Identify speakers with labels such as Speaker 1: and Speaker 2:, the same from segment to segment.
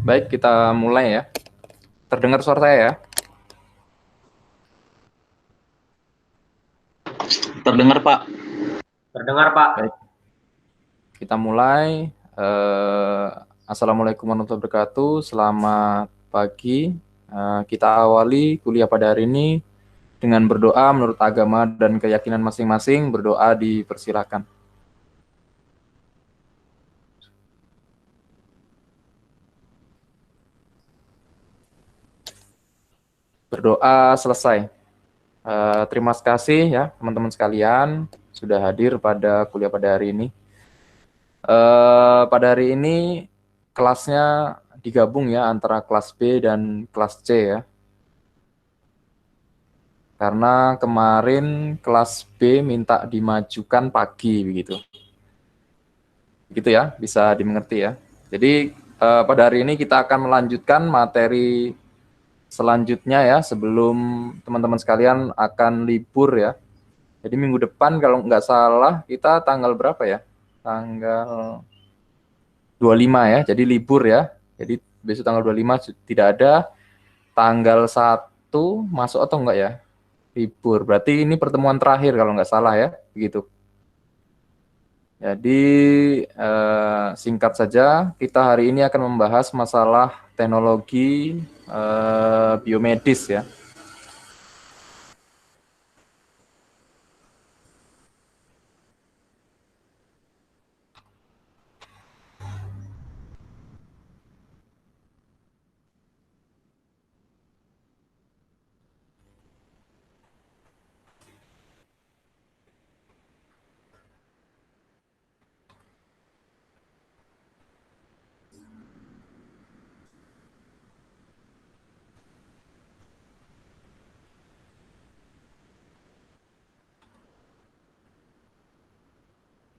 Speaker 1: Baik, kita mulai ya. Terdengar suara saya ya?
Speaker 2: Terdengar, Pak.
Speaker 3: Terdengar, Pak.
Speaker 1: Baik, kita mulai. Assalamualaikum warahmatullahi wabarakatuh. Selamat pagi. Kita awali kuliah pada hari ini dengan berdoa menurut agama dan keyakinan masing-masing. Berdoa dipersilakan. Berdoa selesai. Terima kasih ya teman-teman sekalian sudah hadir pada kuliah pada hari ini. Pada hari ini kelasnya digabung ya antara kelas B dan kelas C ya. Karena kemarin kelas B minta dimajukan pagi begitu. Begitu ya, bisa dimengerti ya. Jadi pada hari ini kita akan melanjutkan materi selanjutnya ya sebelum teman-teman sekalian akan libur ya. Jadi minggu depan kalau nggak salah kita tanggal berapa ya? Tanggal 25 ya, jadi libur ya. Jadi besok tanggal 25 tidak ada. Tanggal 1 masuk atau enggak ya? Libur. Berarti ini pertemuan terakhir kalau nggak salah ya, begitu. Jadi singkat saja, kita hari ini akan membahas masalah teknologi biomedis ya.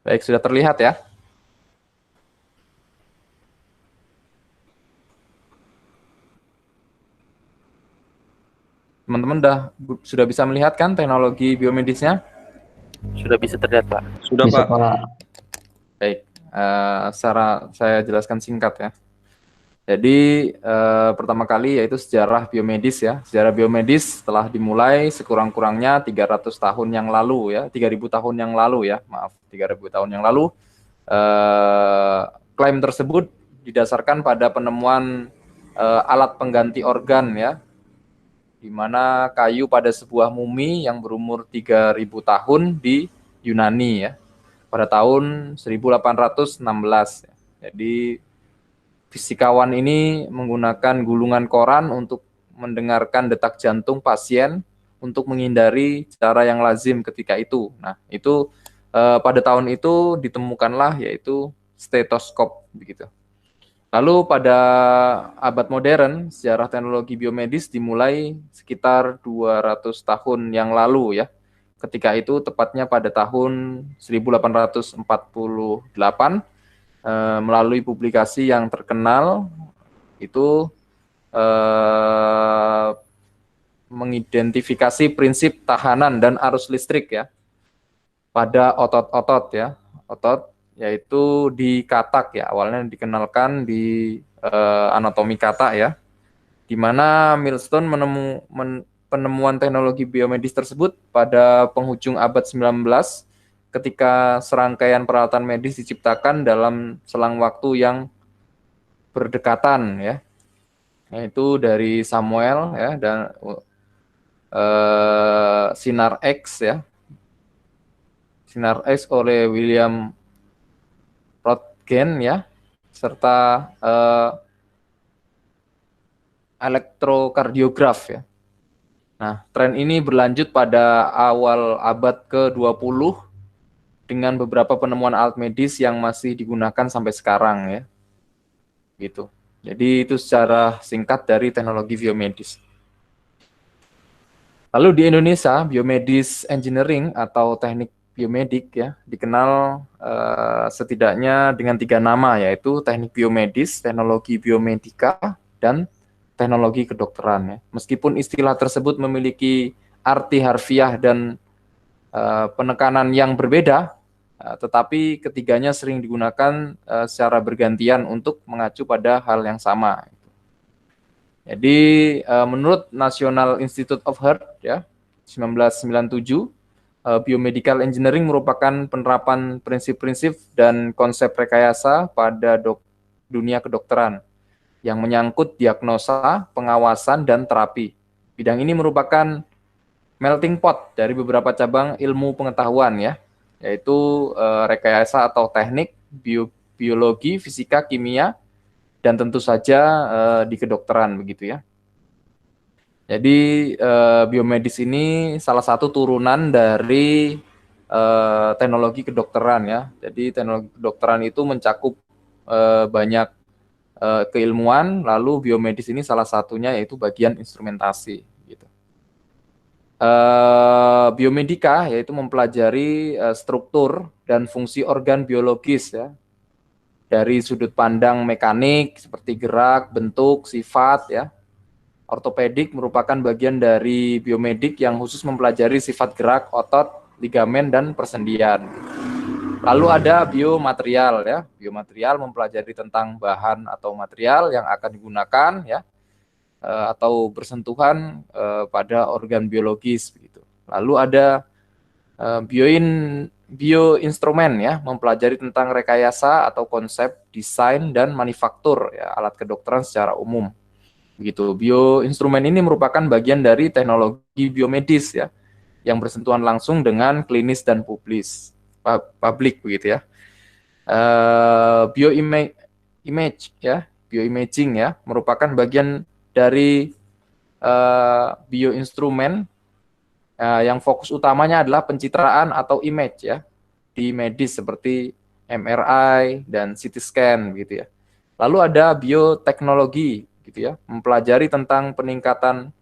Speaker 1: Baik, sudah terlihat ya. Teman-teman sudah bisa melihat kan teknologi biomedisnya?
Speaker 2: Sudah bisa terlihat, Pak.
Speaker 3: Sudah,
Speaker 4: Bisa,
Speaker 3: Pak.
Speaker 4: Pak.
Speaker 1: Baik, secara saya jelaskan singkat ya. Jadi pertama kali yaitu sejarah biomedis ya. Sejarah biomedis telah dimulai sekurang-kurangnya 300 tahun yang lalu ya, 3000 tahun yang lalu ya, maaf, 3000 tahun yang lalu. Klaim tersebut didasarkan pada penemuan alat pengganti organ ya, di mana kayu pada sebuah mumi yang berumur 3000 tahun di Yunani ya, pada tahun 1816. Jadi fisikawan ini menggunakan gulungan koran untuk mendengarkan detak jantung pasien untuk menghindari cara yang lazim ketika itu. Nah, itu pada tahun itu ditemukanlah yaitu stetoskop begitu. Lalu pada abad modern, sejarah teknologi biomedis dimulai sekitar 200 tahun yang lalu ya. Ketika itu tepatnya pada tahun 1848 melalui publikasi yang terkenal itu mengidentifikasi prinsip tahanan dan arus listrik ya pada otot-otot ya. Otot yaitu di katak ya, awalnya dikenalkan di anatomi katak ya, di mana Milestone penemuan teknologi biomedis tersebut pada penghujung abad 19 ketika serangkaian peralatan medis diciptakan dalam selang waktu yang berdekatan ya, yaitu dari Samuel ya dan sinar X ya, sinar X oleh William Röntgen ya, serta elektrokardiograf ya. Nah, tren ini berlanjut pada awal abad ke-20 dengan beberapa penemuan alat medis yang masih digunakan sampai sekarang ya. Gitu. Jadi itu secara singkat dari teknologi biomedis. Lalu di Indonesia, biomedis engineering atau teknik biomedik ya dikenal setidaknya dengan 3 nama, yaitu teknik biomedis, teknologi biomedika, dan teknologi kedokteran ya. Meskipun istilah tersebut memiliki arti harfiah dan penekanan yang berbeda, tetapi ketiganya sering digunakan secara bergantian untuk mengacu pada hal yang sama. Jadi menurut National Institute of Health ya 1997, biomedical engineering merupakan penerapan prinsip-prinsip dan konsep rekayasa pada dunia kedokteran yang menyangkut diagnosa, pengawasan, dan terapi. Bidang ini merupakan melting pot dari beberapa cabang ilmu pengetahuan ya, yaitu rekayasa atau teknik, biologi, fisika, kimia, dan tentu saja di kedokteran begitu ya. Jadi biomedis ini salah satu turunan dari teknologi kedokteran ya. Jadi teknologi kedokteran itu mencakup banyak keilmuan, lalu biomedis ini salah satunya yaitu bagian instrumentasi. Gitu. Biomedika yaitu mempelajari struktur dan fungsi organ biologis ya, dari sudut pandang mekanik seperti gerak, bentuk, sifat ya. Ortopedik merupakan bagian dari biomedik yang khusus mempelajari sifat gerak, otot, ligamen, dan persendian. Lalu ada biomaterial ya. Biomaterial mempelajari tentang bahan atau material yang akan digunakan ya, atau bersentuhan pada organ biologis begitu. Lalu ada bioinstrumen ya, mempelajari tentang rekayasa atau konsep desain dan manufaktur ya, alat kedokteran secara umum. Begitu. Bioinstrumen ini merupakan bagian dari teknologi biomedis ya, yang bersentuhan langsung dengan klinis dan publik begitu ya. Bioimage ya, bioimaging ya, merupakan bagian dari bioinstrumen yang fokus utamanya adalah pencitraan atau image ya di medis seperti MRI dan CT scan gitu ya. Lalu ada bioteknologi gitu ya, mempelajari tentang peningkatan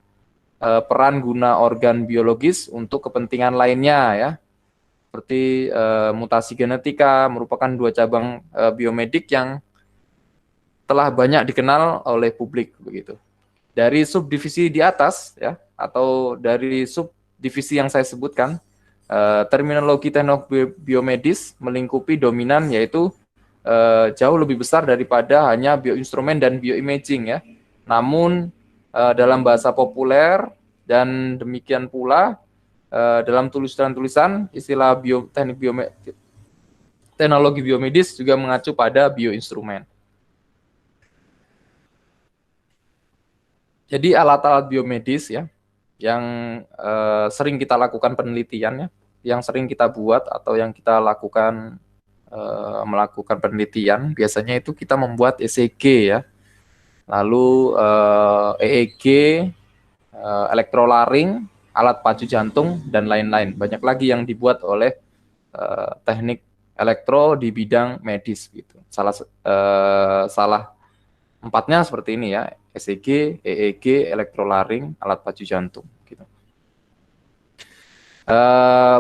Speaker 1: peran guna organ biologis untuk kepentingan lainnya ya, seperti mutasi genetika merupakan dua cabang biomedik yang telah banyak dikenal oleh publik begitu. Dari subdivisi di atas ya, atau dari subdivisi yang saya sebutkan, terminologi teknologi biomedis melingkupi dominan yaitu jauh lebih besar daripada hanya bioinstrumen dan bioimaging ya. Namun dalam bahasa populer dan demikian pula dalam tulisan-tulisan istilah teknologi biomedis juga mengacu pada bioinstrumen. Jadi alat-alat biomedis ya yang sering kita lakukan penelitian ya, yang sering kita buat atau yang kita lakukan melakukan penelitian, biasanya itu kita membuat ECG ya, lalu EEG, elektrolaring, alat pacu jantung, dan lain-lain. Banyak lagi yang dibuat oleh teknik elektro di bidang medis gitu. Salah empatnya seperti ini ya, ECG, EEG, elektrolaring, alat pacu jantung. Gitu.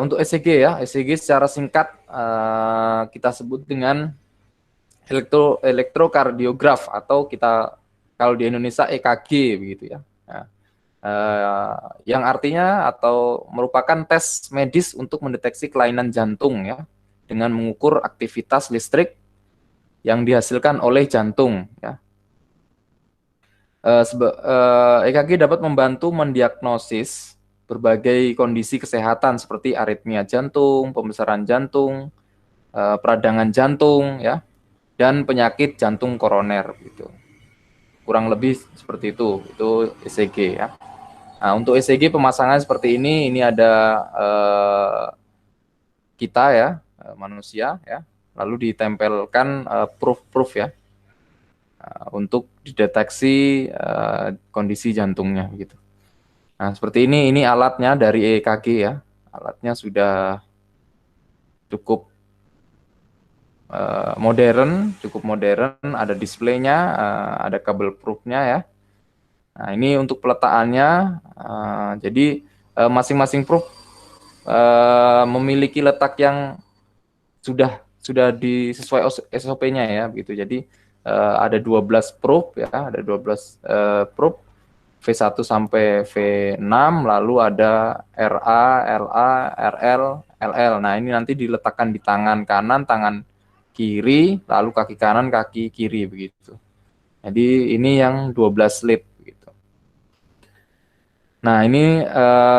Speaker 1: Untuk ECG ya, ECG secara singkat kita sebut dengan elektrokardiograf atau kita kalau di Indonesia EKG begitu ya. Nah, yang artinya atau merupakan tes medis untuk mendeteksi kelainan jantung ya, dengan mengukur aktivitas listrik yang dihasilkan oleh jantung ya. EKG dapat membantu mendiagnosis berbagai kondisi kesehatan seperti aritmia jantung, pembesaran jantung, peradangan jantung ya, dan penyakit jantung koroner gitu. Kurang lebih seperti itu ECG ya. Nah, untuk ECG pemasangan seperti ini ada kita ya, manusia ya, lalu ditempelkan proof ya, untuk dideteksi kondisi jantungnya gitu. Nah, seperti ini alatnya dari EKG ya. Alatnya sudah cukup cukup modern, ada displaynya, ada kabel proofnya ya. Nah, ini untuk peletakannya, jadi masing-masing proof memiliki letak yang sudah sesuai SOP-nya ya, begitu. Jadi ada 12 proof ya, ada 12 proof V1 sampai V6, lalu ada RA, LA, RL, LL. Nah, ini nanti diletakkan di tangan kanan, tangan kiri, lalu kaki kanan, kaki kiri begitu. Jadi ini yang 12 lead gitu. Nah, ini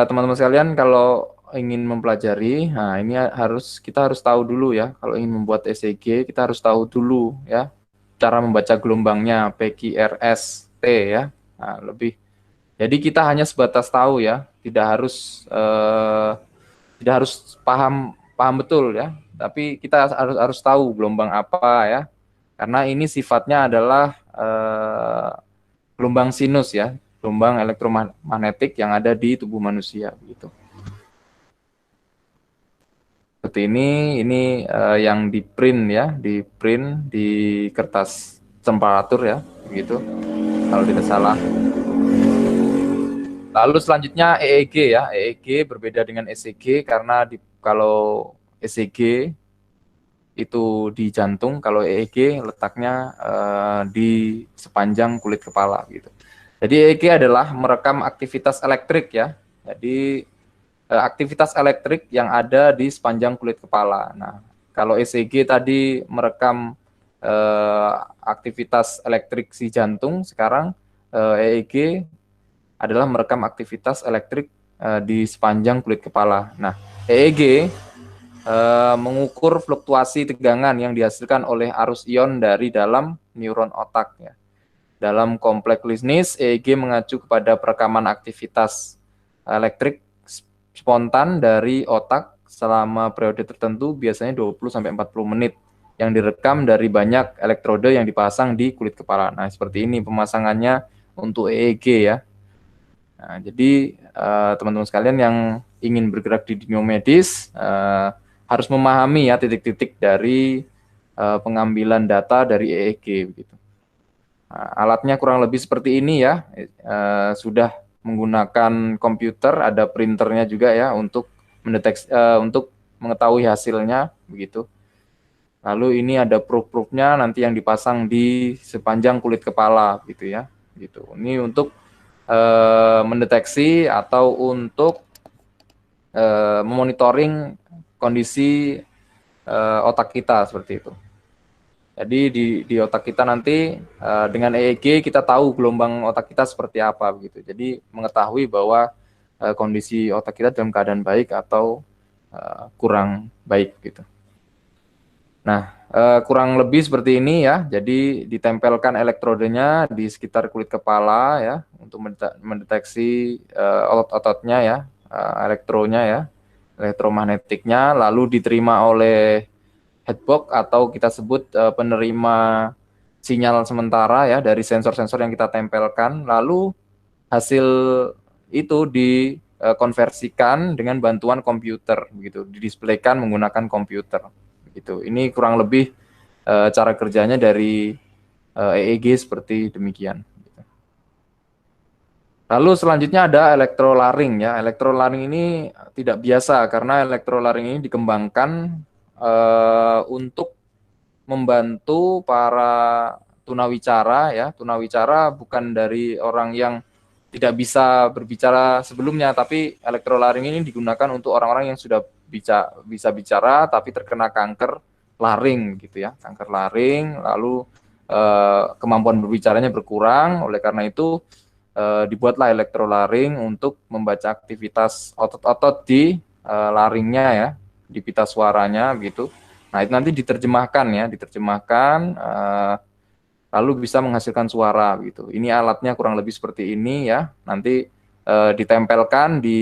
Speaker 1: teman-teman sekalian kalau ingin mempelajari, nah ini kita harus tahu dulu ya. Kalau ingin membuat ECG, kita harus tahu dulu ya cara membaca gelombangnya PQRST ya. Nah, lebih. Jadi kita hanya sebatas tahu ya, tidak harus paham betul ya. Tapi kita harus tahu gelombang apa ya. Karena ini sifatnya adalah gelombang sinus ya, gelombang elektromagnetik yang ada di tubuh manusia gitu. Seperti ini yang di print ya, di print di kertas temperatur ya, begitu. Kalau tidak salah. Lalu selanjutnya EEG ya, EEG berbeda dengan ECG karena kalau ECG itu di jantung, kalau EEG letaknya di sepanjang kulit kepala gitu. Jadi EEG adalah merekam aktivitas elektrik ya. Jadi aktivitas elektrik yang ada di sepanjang kulit kepala. Nah, kalau ECG tadi merekam aktivitas elektrik si jantung, sekarang EEG adalah merekam aktivitas elektrik di sepanjang kulit kepala. Nah, EEG mengukur fluktuasi tegangan yang dihasilkan oleh arus ion dari dalam neuron otak ya. Dalam kompleks klinis, EEG mengacu kepada perekaman aktivitas elektrik spontan dari otak selama periode tertentu, biasanya 20-40 menit, yang direkam dari banyak elektrode yang dipasang di kulit kepala. Nah, seperti ini pemasangannya untuk EEG ya. Nah, jadi teman-teman sekalian yang ingin bergerak di dunia medis harus memahami ya titik-titik dari pengambilan data dari EEG begitu. Nah, alatnya kurang lebih seperti ini ya, sudah menggunakan komputer, ada printernya juga ya untuk mendeteksi, untuk mengetahui hasilnya begitu. Lalu ini ada probe-probe-nya nanti yang dipasang di sepanjang kulit kepala gitu ya, gitu. Ini untuk mendeteksi atau untuk memonitoring kondisi otak kita seperti itu. Jadi di otak kita nanti dengan EEG kita tahu gelombang otak kita seperti apa begitu. Jadi mengetahui bahwa kondisi otak kita dalam keadaan baik atau kurang baik gitu. Nah, kurang lebih seperti ini ya. Jadi ditempelkan elektrodenya di sekitar kulit kepala ya untuk mendeteksi otot-ototnya ya, elektronya ya, elektromagnetiknya, lalu diterima oleh headbox atau kita sebut penerima sinyal sementara ya dari sensor-sensor yang kita tempelkan, lalu hasil itu dikonversikan dengan bantuan komputer begitu, didisplaykan menggunakan komputer begitu. Ini kurang lebih cara kerjanya dari EEG seperti demikian. Lalu selanjutnya ada elektrolaring ya. Elektrolaring ini tidak biasa karena elektrolaring ini dikembangkan untuk membantu para tunawicara ya. Tunawicara bukan dari orang yang tidak bisa berbicara sebelumnya, tapi elektrolaring ini digunakan untuk orang-orang yang sudah bisa bicara tapi terkena kanker laring gitu ya, kanker laring, lalu kemampuan berbicaranya berkurang. Oleh karena itu dibuatlah elektrolaring untuk membaca aktivitas otot-otot di laringnya ya, di pita suaranya gitu. Nah, itu nanti diterjemahkan lalu bisa menghasilkan suara gitu. Ini alatnya kurang lebih seperti ini ya. Nanti ditempelkan di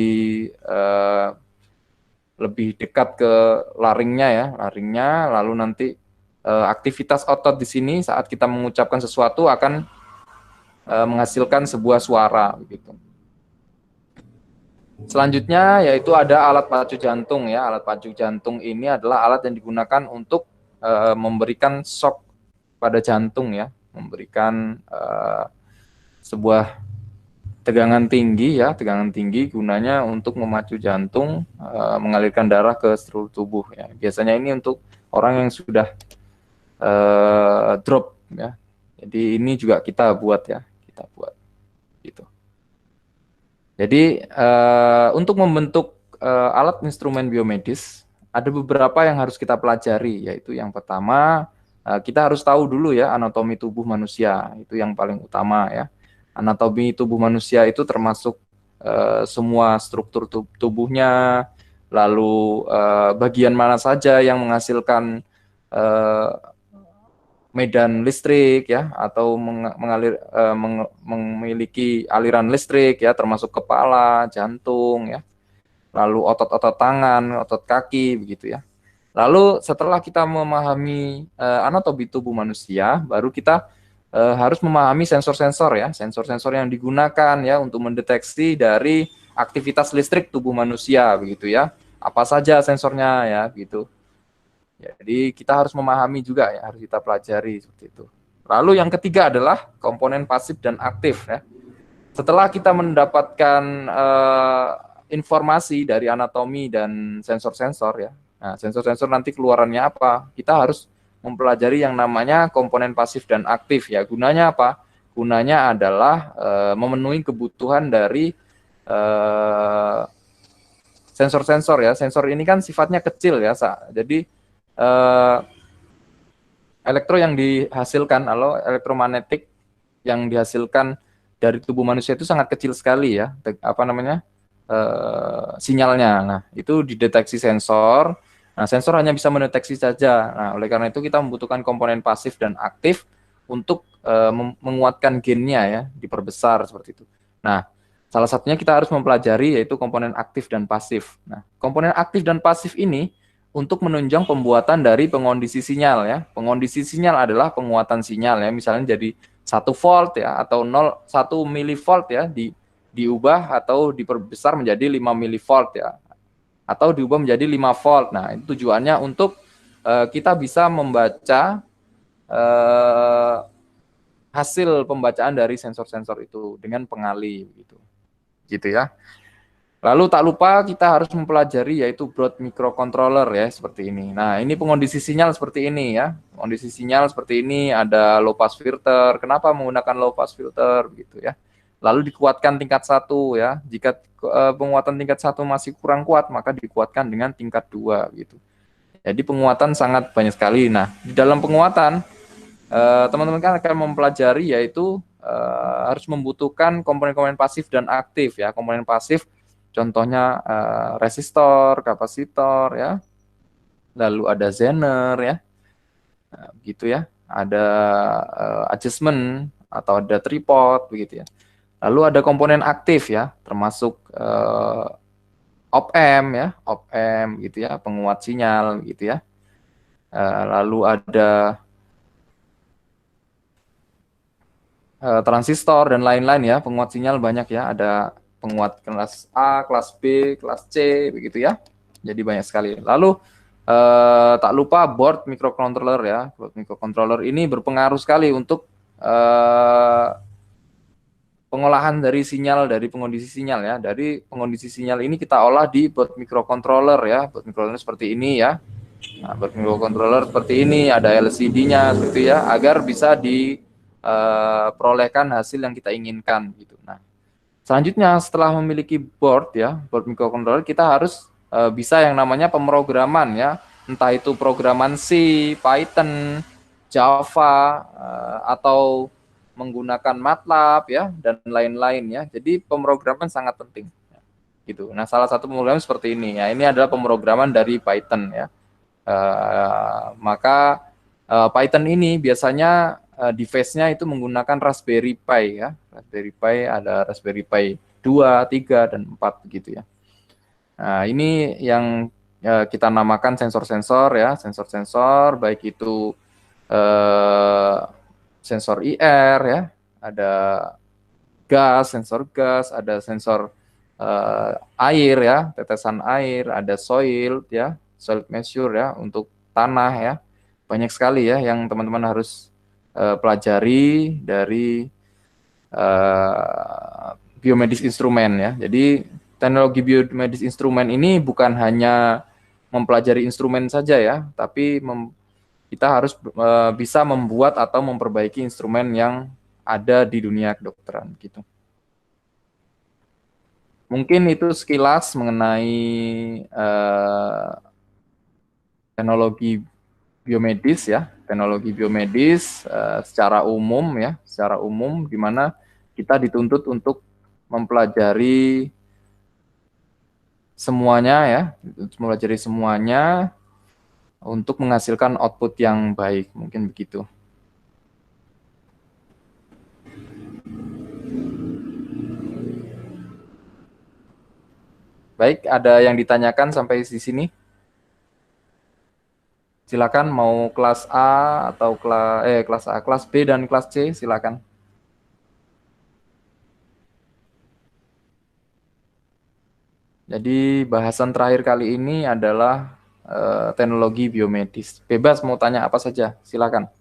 Speaker 1: lebih dekat ke laringnya ya, laringnya, lalu nanti aktivitas otot di sini saat kita mengucapkan sesuatu akan menghasilkan sebuah suara gitu. Selanjutnya yaitu ada alat pacu jantung ya. Alat pacu jantung ini adalah alat yang digunakan untuk memberikan shock pada jantung ya, memberikan sebuah tegangan tinggi ya, tegangan tinggi gunanya untuk memacu jantung, mengalirkan darah ke seluruh tubuh ya. Biasanya ini untuk orang yang sudah drop ya. Jadi ini juga kita buat gitu. Jadi untuk membentuk alat instrumen biomedis ada beberapa yang harus kita pelajari, yaitu yang pertama kita harus tahu dulu ya anatomi tubuh manusia, itu yang paling utama ya. Anatomi tubuh manusia itu termasuk semua struktur tubuhnya, lalu bagian mana saja yang menghasilkan medan listrik ya, atau memiliki aliran listrik ya, termasuk kepala, jantung ya, lalu otot-otot tangan, otot kaki begitu ya. Lalu setelah kita memahami anatomi tubuh manusia, baru kita harus memahami sensor-sensor ya, sensor-sensor yang digunakan ya untuk mendeteksi dari aktivitas listrik tubuh manusia begitu ya. Apa saja sensornya ya gitu. Jadi kita harus memahami juga ya, harus kita pelajari seperti itu. Lalu yang ketiga adalah komponen pasif dan aktif ya. Setelah kita mendapatkan informasi dari anatomi dan sensor-sensor ya. Nah, sensor-sensor nanti keluarannya apa? Kita harus mempelajari yang namanya komponen pasif dan aktif ya. Gunanya apa? Gunanya adalah memenuhi kebutuhan dari sensor-sensor ya. Sensor ini kan sifatnya kecil ya, jadi elektro yang dihasilkan atau elektromagnetik yang dihasilkan dari tubuh manusia itu sangat kecil sekali ya, sinyalnya. Nah, itu dideteksi sensor. Nah, sensor hanya bisa mendeteksi saja. Nah, oleh karena itu kita membutuhkan komponen pasif dan aktif untuk menguatkan gainnya ya, diperbesar seperti itu. Nah, salah satunya kita harus mempelajari yaitu komponen aktif dan pasif. Nah, komponen aktif dan pasif ini untuk menunjang pembuatan dari pengondisi sinyal ya. Pengondisi sinyal adalah penguatan sinyal ya, misalnya jadi 1 volt ya atau 1 milivolt ya, diubah atau diperbesar menjadi 5 milivolt ya, atau diubah menjadi 5 volt. Nah, itu tujuannya untuk kita bisa membaca hasil pembacaan dari sensor-sensor itu dengan pengali gitu ya. Lalu tak lupa kita harus mempelajari yaitu broad microcontroller ya, seperti ini. Nah, ini pengondisi sinyal seperti ini ya. Kondisi sinyal seperti ini, ada low pass filter. Kenapa menggunakan low pass filter gitu ya? Lalu dikuatkan tingkat 1 ya. Jika penguatan tingkat 1 masih kurang kuat, maka dikuatkan dengan tingkat 2 gitu. Jadi penguatan sangat banyak sekali. Nah, di dalam penguatan teman-teman kan akan mempelajari yaitu harus membutuhkan komponen-komponen pasif dan aktif ya. Komponen pasif contohnya resistor, kapasitor ya. Lalu ada zener ya. Nah, begitu ya. Ada adjustment atau ada tripod begitu ya. Lalu ada komponen aktif ya, termasuk op-amp ya, op-amp gitu ya, penguat sinyal gitu ya. Lalu ada transistor dan lain-lain ya, penguat sinyal banyak ya, ada penguat kelas A, kelas B, kelas C begitu ya. Jadi banyak sekali. Lalu tak lupa board microcontroller ya. Board microcontroller ini berpengaruh sekali untuk pengolahan dari sinyal, dari pengondisi sinyal ya. Dari pengondisi sinyal ini kita olah di board microcontroller ya. Board microcontroller seperti ini ya. Nah, board microcontroller seperti ini, ada LCD-nya seperti ya, agar bisa diperolehkan hasil yang kita inginkan gitu. Nah, selanjutnya setelah memiliki board ya, board microcontroller, kita harus bisa yang namanya pemrograman ya, entah itu programan C, Python, Java, atau menggunakan MATLAB ya, dan lain-lain ya. Jadi pemrograman sangat penting gitu. Nah, salah satu pemrograman seperti ini ya, ini adalah pemrograman dari Python ya. Maka Python ini biasanya device-nya itu menggunakan Raspberry Pi ya. Raspberry Pi, ada Raspberry Pi 2, 3, dan 4 gitu ya. Nah, ini yang kita namakan sensor-sensor ya, sensor-sensor baik itu sensor IR ya, ada gas, sensor gas, ada sensor air ya, tetesan air, ada soil ya, soil measure ya untuk tanah ya. Banyak sekali ya yang teman-teman harus pelajari dari biomedis instrumen ya. Jadi teknologi biomedis instrumen ini bukan hanya mempelajari instrumen saja ya, tapi kita harus bisa membuat atau memperbaiki instrumen yang ada di dunia kedokteran gitu. Mungkin itu sekilas mengenai teknologi biomedis ya, teknologi biomedis secara umum ya, secara umum di mana kita dituntut untuk mempelajari semuanya ya, mempelajari semuanya untuk menghasilkan output yang baik, mungkin begitu. Baik, ada yang ditanyakan sampai di sini? Silakan mau kelas A atau kelas A, kelas B dan kelas C, silakan. Jadi bahasan terakhir kali ini adalah teknologi biomedis. Bebas mau tanya apa saja, silakan.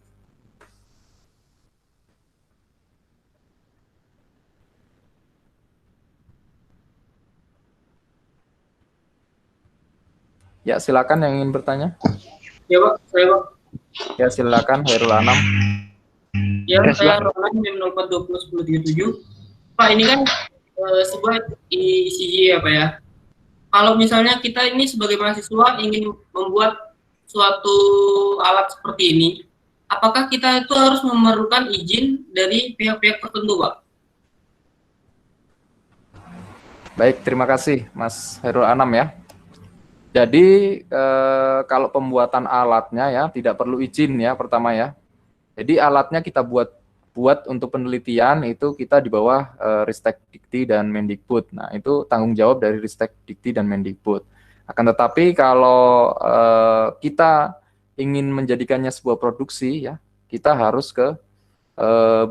Speaker 1: Ya, silakan yang ingin bertanya.
Speaker 3: Ya Pak, saya Pak.
Speaker 1: Ya, silakan Hairul Anam.
Speaker 3: Ya, saya Roland NIM 04201037. Pak, ini kan sebuah ECG ya Pak ya. Kalau misalnya kita ini sebagai mahasiswa ingin membuat suatu alat seperti ini, apakah kita itu harus memerlukan izin dari pihak-pihak tertentu, Pak?
Speaker 1: Baik, terima kasih Mas Hairul Anam ya. Jadi kalau pembuatan alatnya ya tidak perlu izin ya pertama ya. Jadi alatnya kita buat untuk penelitian itu kita di bawah Ristek Dikti dan Mendikbud. Nah itu tanggung jawab dari Ristek Dikti dan Mendikbud. Akan tetapi kalau kita ingin menjadikannya sebuah produksi ya, kita harus ke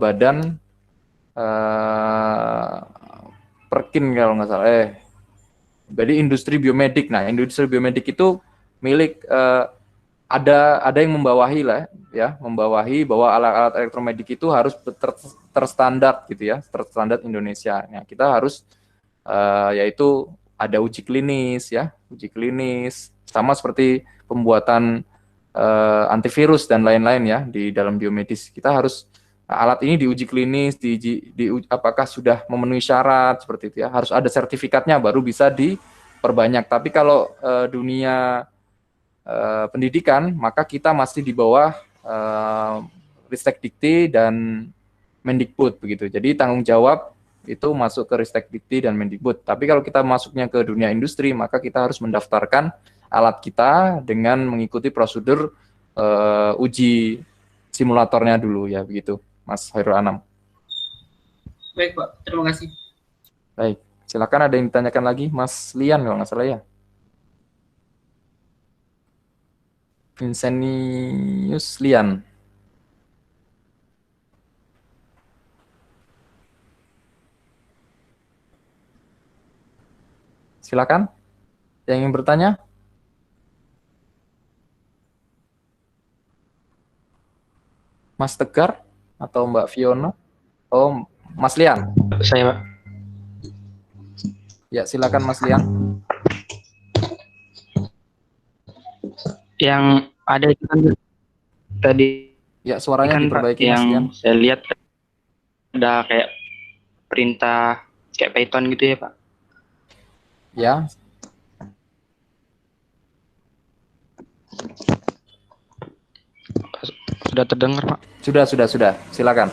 Speaker 1: badan Perkin kalau nggak salah. Jadi industri biomedik. Nah, industri biomedik itu milik ada yang membawahi lah ya, membawahi bahwa alat-alat elektromedik itu harus terstandar gitu ya, terstandar Indonesia. Nah, kita harus yaitu ada uji klinis ya, uji klinis sama seperti pembuatan antivirus dan lain-lain ya di dalam biomedis. Kita harus alat ini diuji klinis, apakah sudah memenuhi syarat seperti itu ya. Harus ada sertifikatnya baru bisa diperbanyak. Tapi kalau dunia pendidikan, maka kita masih di bawah Ristek Dikti dan Mendikbud begitu. Jadi tanggung jawab itu masuk ke Ristek Dikti dan Mendikbud. Tapi kalau kita masuknya ke dunia industri, maka kita harus mendaftarkan alat kita dengan mengikuti prosedur uji simulatornya dulu ya begitu, Mas Hairul Anam.
Speaker 3: Baik Pak, terima kasih.
Speaker 1: Baik, silakan ada yang ditanyakan lagi, Mas Lian kalau nggak salah ya. Vincenius Lian. Silakan, yang ingin bertanya. Mas Tegar atau Mbak Fiona? Oh, Mas Lian.
Speaker 2: Saya, Pak.
Speaker 1: Ya, silakan Mas Lian.
Speaker 2: Yang ada itu kan tadi.
Speaker 1: Ya, suaranya
Speaker 2: kan,
Speaker 1: diperbaiki
Speaker 2: Pak,
Speaker 1: Mas Lian.
Speaker 2: yang saya lihat ada kayak perintah kayak Python gitu ya, Pak.
Speaker 1: Ya.
Speaker 2: Sudah terdengar, Pak?
Speaker 1: Sudah. Silakan.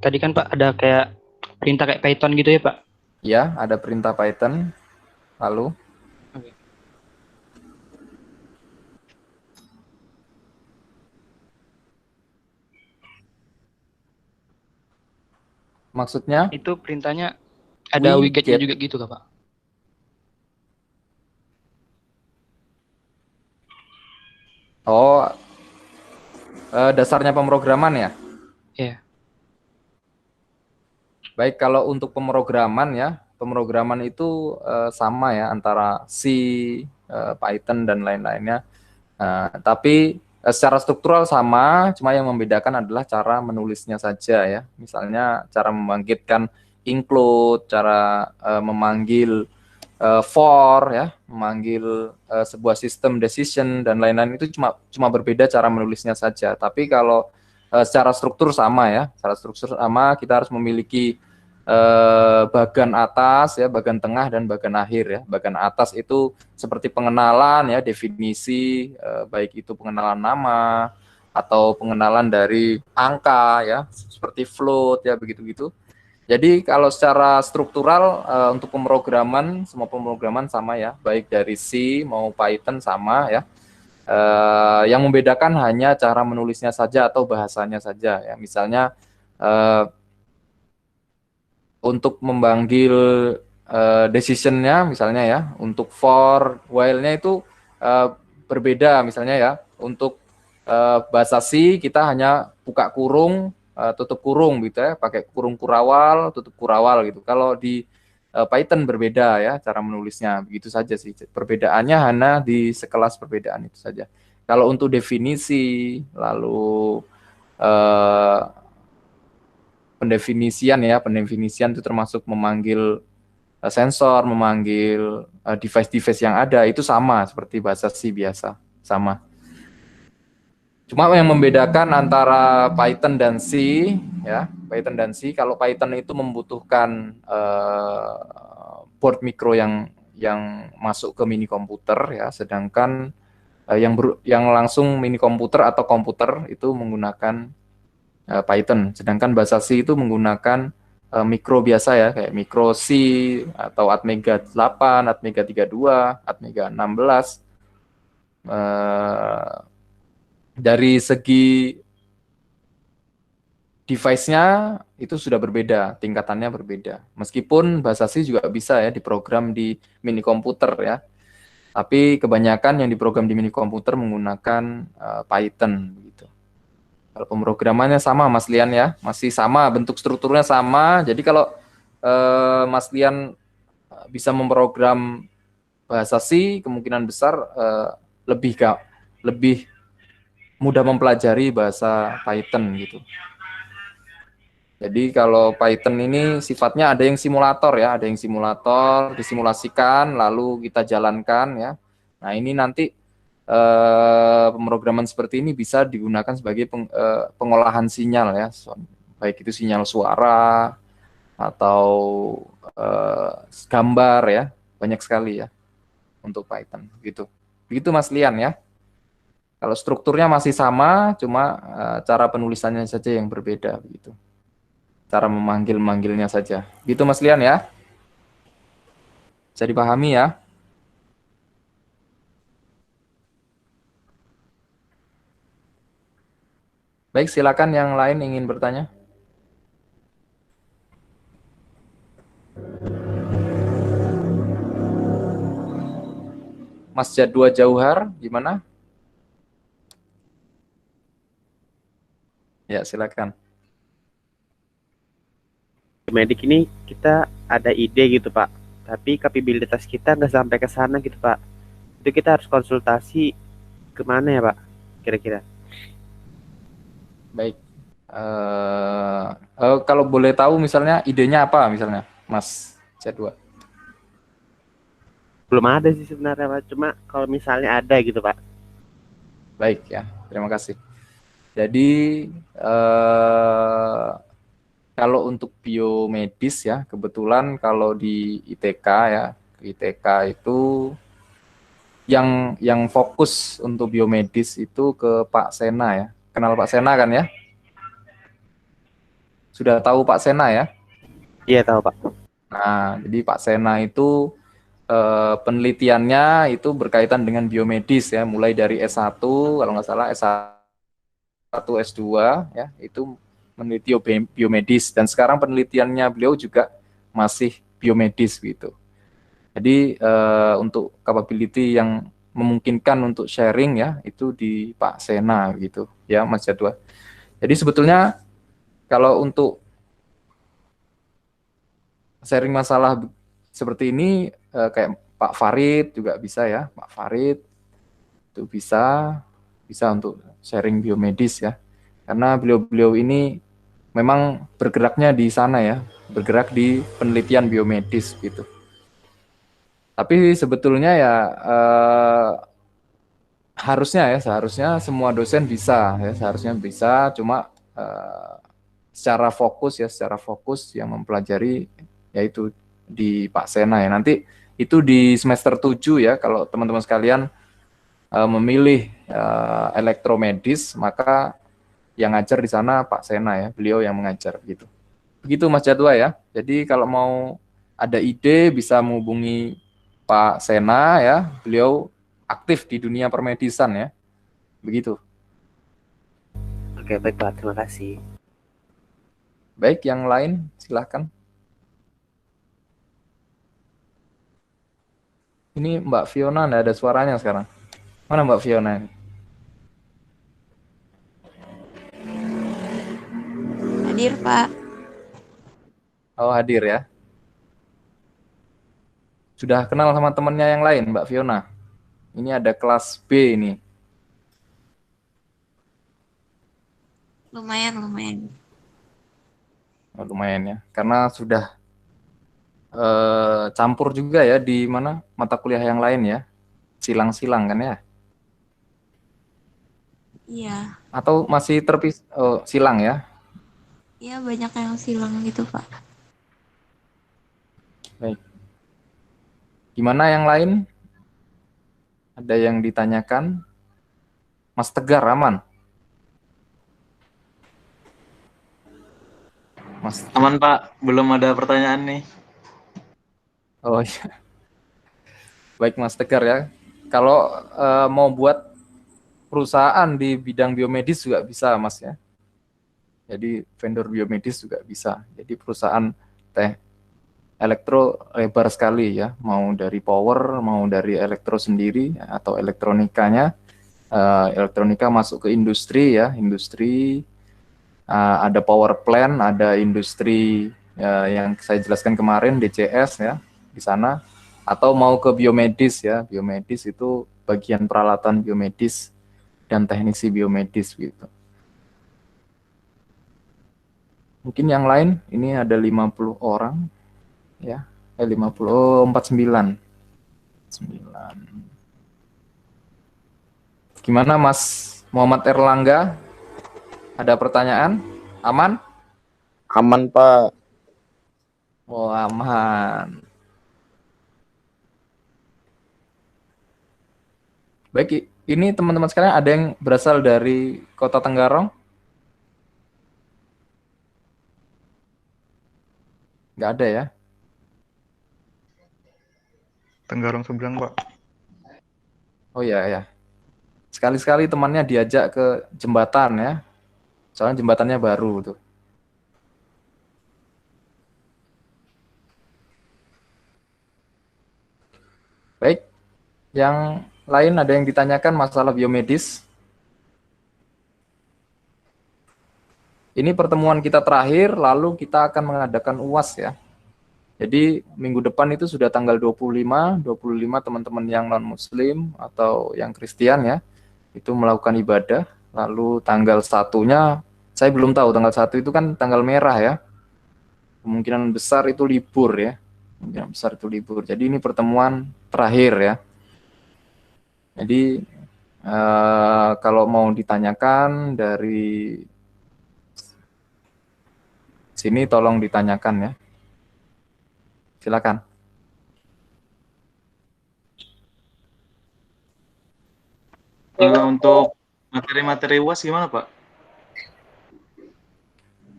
Speaker 2: Tadi kan Pak ada kayak perintah kayak Python gitu ya, Pak?
Speaker 1: Ya, ada perintah Python. Lalu?
Speaker 2: Oke.
Speaker 1: Maksudnya?
Speaker 2: Itu perintahnya ada widgetnya juga gitu, Pak?
Speaker 1: Oh, dasarnya pemrograman ya?
Speaker 2: Iya.
Speaker 1: Baik, kalau untuk pemrograman ya, pemrograman itu sama ya antara C, Python dan lain-lainnya. Tapi secara struktural sama, cuma yang membedakan adalah cara menulisnya saja ya. Misalnya cara membangkitkan include, cara memanggil for ya, memanggil sebuah sistem decision dan lain-lain itu cuma berbeda cara menulisnya saja. Tapi kalau secara struktur sama ya, secara struktur sama, kita harus memiliki bagian atas ya, bagian tengah dan bagian akhir ya. Bagian atas itu seperti pengenalan ya, definisi baik itu pengenalan nama atau pengenalan dari angka ya, seperti float ya begitu-gitu. Jadi kalau secara struktural untuk pemrograman, semua pemrograman sama ya, baik dari C mau Python sama ya. Yang membedakan hanya cara menulisnya saja atau bahasanya saja ya. Misalnya untuk memanggil decision-nya misalnya ya, untuk for, while-nya itu berbeda misalnya ya. Untuk bahasa C kita hanya buka kurung, tutup kurung gitu ya, pakai kurung kurawal, tutup kurawal gitu. Kalau di Python berbeda ya cara menulisnya, begitu saja sih. Perbedaannya hanya di sekelas perbedaan itu saja. Kalau untuk definisi, lalu pendefinisian itu termasuk memanggil sensor, memanggil device-device yang ada, itu sama seperti bahasa C biasa, sama. Cuma yang membedakan antara Python dan C, ya, Python dan C, kalau Python itu membutuhkan board micro yang masuk ke mini komputer, ya, sedangkan yang langsung mini komputer atau komputer itu menggunakan Python, sedangkan bahasa C itu menggunakan mikro biasa ya, kayak mikro C atau Atmega 8, Atmega 32, Atmega 16. Dari segi device-nya itu sudah berbeda, tingkatannya berbeda. Meskipun bahasa C juga bisa ya diprogram di mini komputer ya, tapi kebanyakan yang diprogram di mini komputer menggunakan Python gitu. Kalau pemrogramannya sama Mas Lian ya, masih sama, bentuk strukturnya sama. Jadi kalau Mas Lian bisa memprogram bahasa C, kemungkinan besar lebih mudah mempelajari bahasa Python gitu. Jadi kalau Python ini sifatnya ada yang simulator ya, ada yang simulator, disimulasikan, lalu kita jalankan ya. Nah ini nanti pemrograman seperti ini bisa digunakan sebagai pengolahan sinyal ya, baik itu sinyal suara atau gambar ya, banyak sekali ya untuk Python gitu. Begitu Mas Lian ya. Kalau strukturnya masih sama, cuma cara penulisannya saja yang berbeda begitu. Cara memanggilnya saja. Gitu Mas Lian ya. Bisa dipahami ya. Baik, silakan yang lain ingin bertanya. Mas Jadwa Jauhar, gimana? Ya, silakan.
Speaker 4: Medik ini kita ada ide gitu Pak, tapi kapabilitas kita nggak sampai ke sana gitu Pak. Itu kita harus konsultasi kemana ya Pak, kira-kira?
Speaker 1: Baik. Kalau boleh tahu misalnya idenya apa misalnya, Mas Jadwa?
Speaker 4: Belum ada sih sebenarnya Pak, cuma kalau misalnya ada gitu Pak.
Speaker 1: Baik ya, terima kasih. Jadi kalau untuk biomedis ya, kebetulan kalau di ITK ya, ITK itu yang fokus untuk biomedis itu ke Pak Sena ya. Kenal Pak Sena kan ya? Sudah tahu Pak Sena ya?
Speaker 4: Iya tahu Pak.
Speaker 1: Nah, jadi Pak Sena itu penelitiannya itu berkaitan dengan biomedis ya, mulai dari S1 kalau nggak salah S1 S2 ya, itu meneliti biomedis, dan sekarang penelitiannya beliau juga masih biomedis gitu. Jadi untuk capability yang memungkinkan untuk sharing ya itu di Pak Sena gitu ya Mas Jadwa. Jadi sebetulnya kalau untuk sharing masalah seperti ini kayak Pak Farid juga bisa ya, Pak Farid itu bisa untuk sharing biomedis ya. Karena beliau ini memang bergeraknya di sana ya, bergerak di penelitian biomedis gitu. Tapi sebetulnya ya seharusnya semua dosen bisa ya, seharusnya bisa, cuma secara fokus yang mempelajari yaitu di Pak Sena ya. Nanti itu di semester 7 ya, kalau teman-teman sekalian memilih elektromedis, maka yang ngajar di sana Pak Sena ya, beliau yang mengajar gitu. Begitu Mas Jadwa ya. Jadi kalau mau ada ide bisa menghubungi Pak Sena ya. Beliau aktif di dunia permedisan ya. Begitu.
Speaker 4: Oke, baik Pak. Terima kasih.
Speaker 1: Baik, yang lain silahkan. Ini Mbak Fiona nggak ada suaranya sekarang. Mana Mbak Fiona ini?
Speaker 5: Hadir, Pak.
Speaker 1: Oh, hadir ya. Sudah kenal sama temennya yang lain, Mbak Fiona? Ini ada kelas B ini.
Speaker 5: Lumayan, lumayan.
Speaker 1: Oh, lumayan ya. Karena sudah campur juga ya di mana mata kuliah yang lain ya. Silang-silang kan ya?
Speaker 5: Iya.
Speaker 1: Atau masih silang ya?
Speaker 5: Iya, banyak yang silang gitu, Pak.
Speaker 1: Baik. Gimana yang lain? Ada yang ditanyakan? Mas Tegar, aman? Mas.
Speaker 6: Aman Pak, belum ada pertanyaan nih.
Speaker 1: Oh iya. Baik Mas Tegar ya. Kalau mau buat perusahaan di bidang biomedis juga bisa Mas ya. Jadi vendor biomedis juga bisa. Jadi perusahaan elektro lebar sekali ya. Mau dari power, mau dari elektro sendiri atau elektronikanya. Elektronika masuk ke industri ya. Industri ada power plant, ada industri yang saya jelaskan kemarin DCS ya di sana. Atau mau ke biomedis ya. Biomedis itu bagian peralatan biomedis dan teknisi biomedis gitu. Mungkin yang lain, ini ada 50 orang ya. 50, 49. Gimana Mas Muhammad Erlangga? Ada pertanyaan? Aman?
Speaker 7: Aman, Pak.
Speaker 1: Oh, aman. Baik, ini teman-teman sekalian ada yang berasal dari Kota Tenggarong? Nggak ada ya?
Speaker 8: Tenggarong seberang, Pak.
Speaker 1: Oh iya ya. Sekali-sekali temannya diajak ke jembatan ya. Soalnya jembatannya baru tuh. Baik. Yang lain ada yang ditanyakan masalah biomedis? Ini pertemuan kita terakhir, lalu kita akan mengadakan UAS ya. Jadi minggu depan itu sudah tanggal 25 teman-teman yang non-muslim atau yang Kristen ya, itu melakukan ibadah. Lalu tanggal 1-nya, saya belum tahu, tanggal 1 itu kan tanggal merah ya. Kemungkinan besar itu libur ya. Kemungkinan besar itu libur. Jadi ini pertemuan terakhir ya. Jadi kalau mau ditanyakan dari sini tolong ditanyakan ya. Silakan.
Speaker 6: Untuk materi-materi UAS gimana Pak?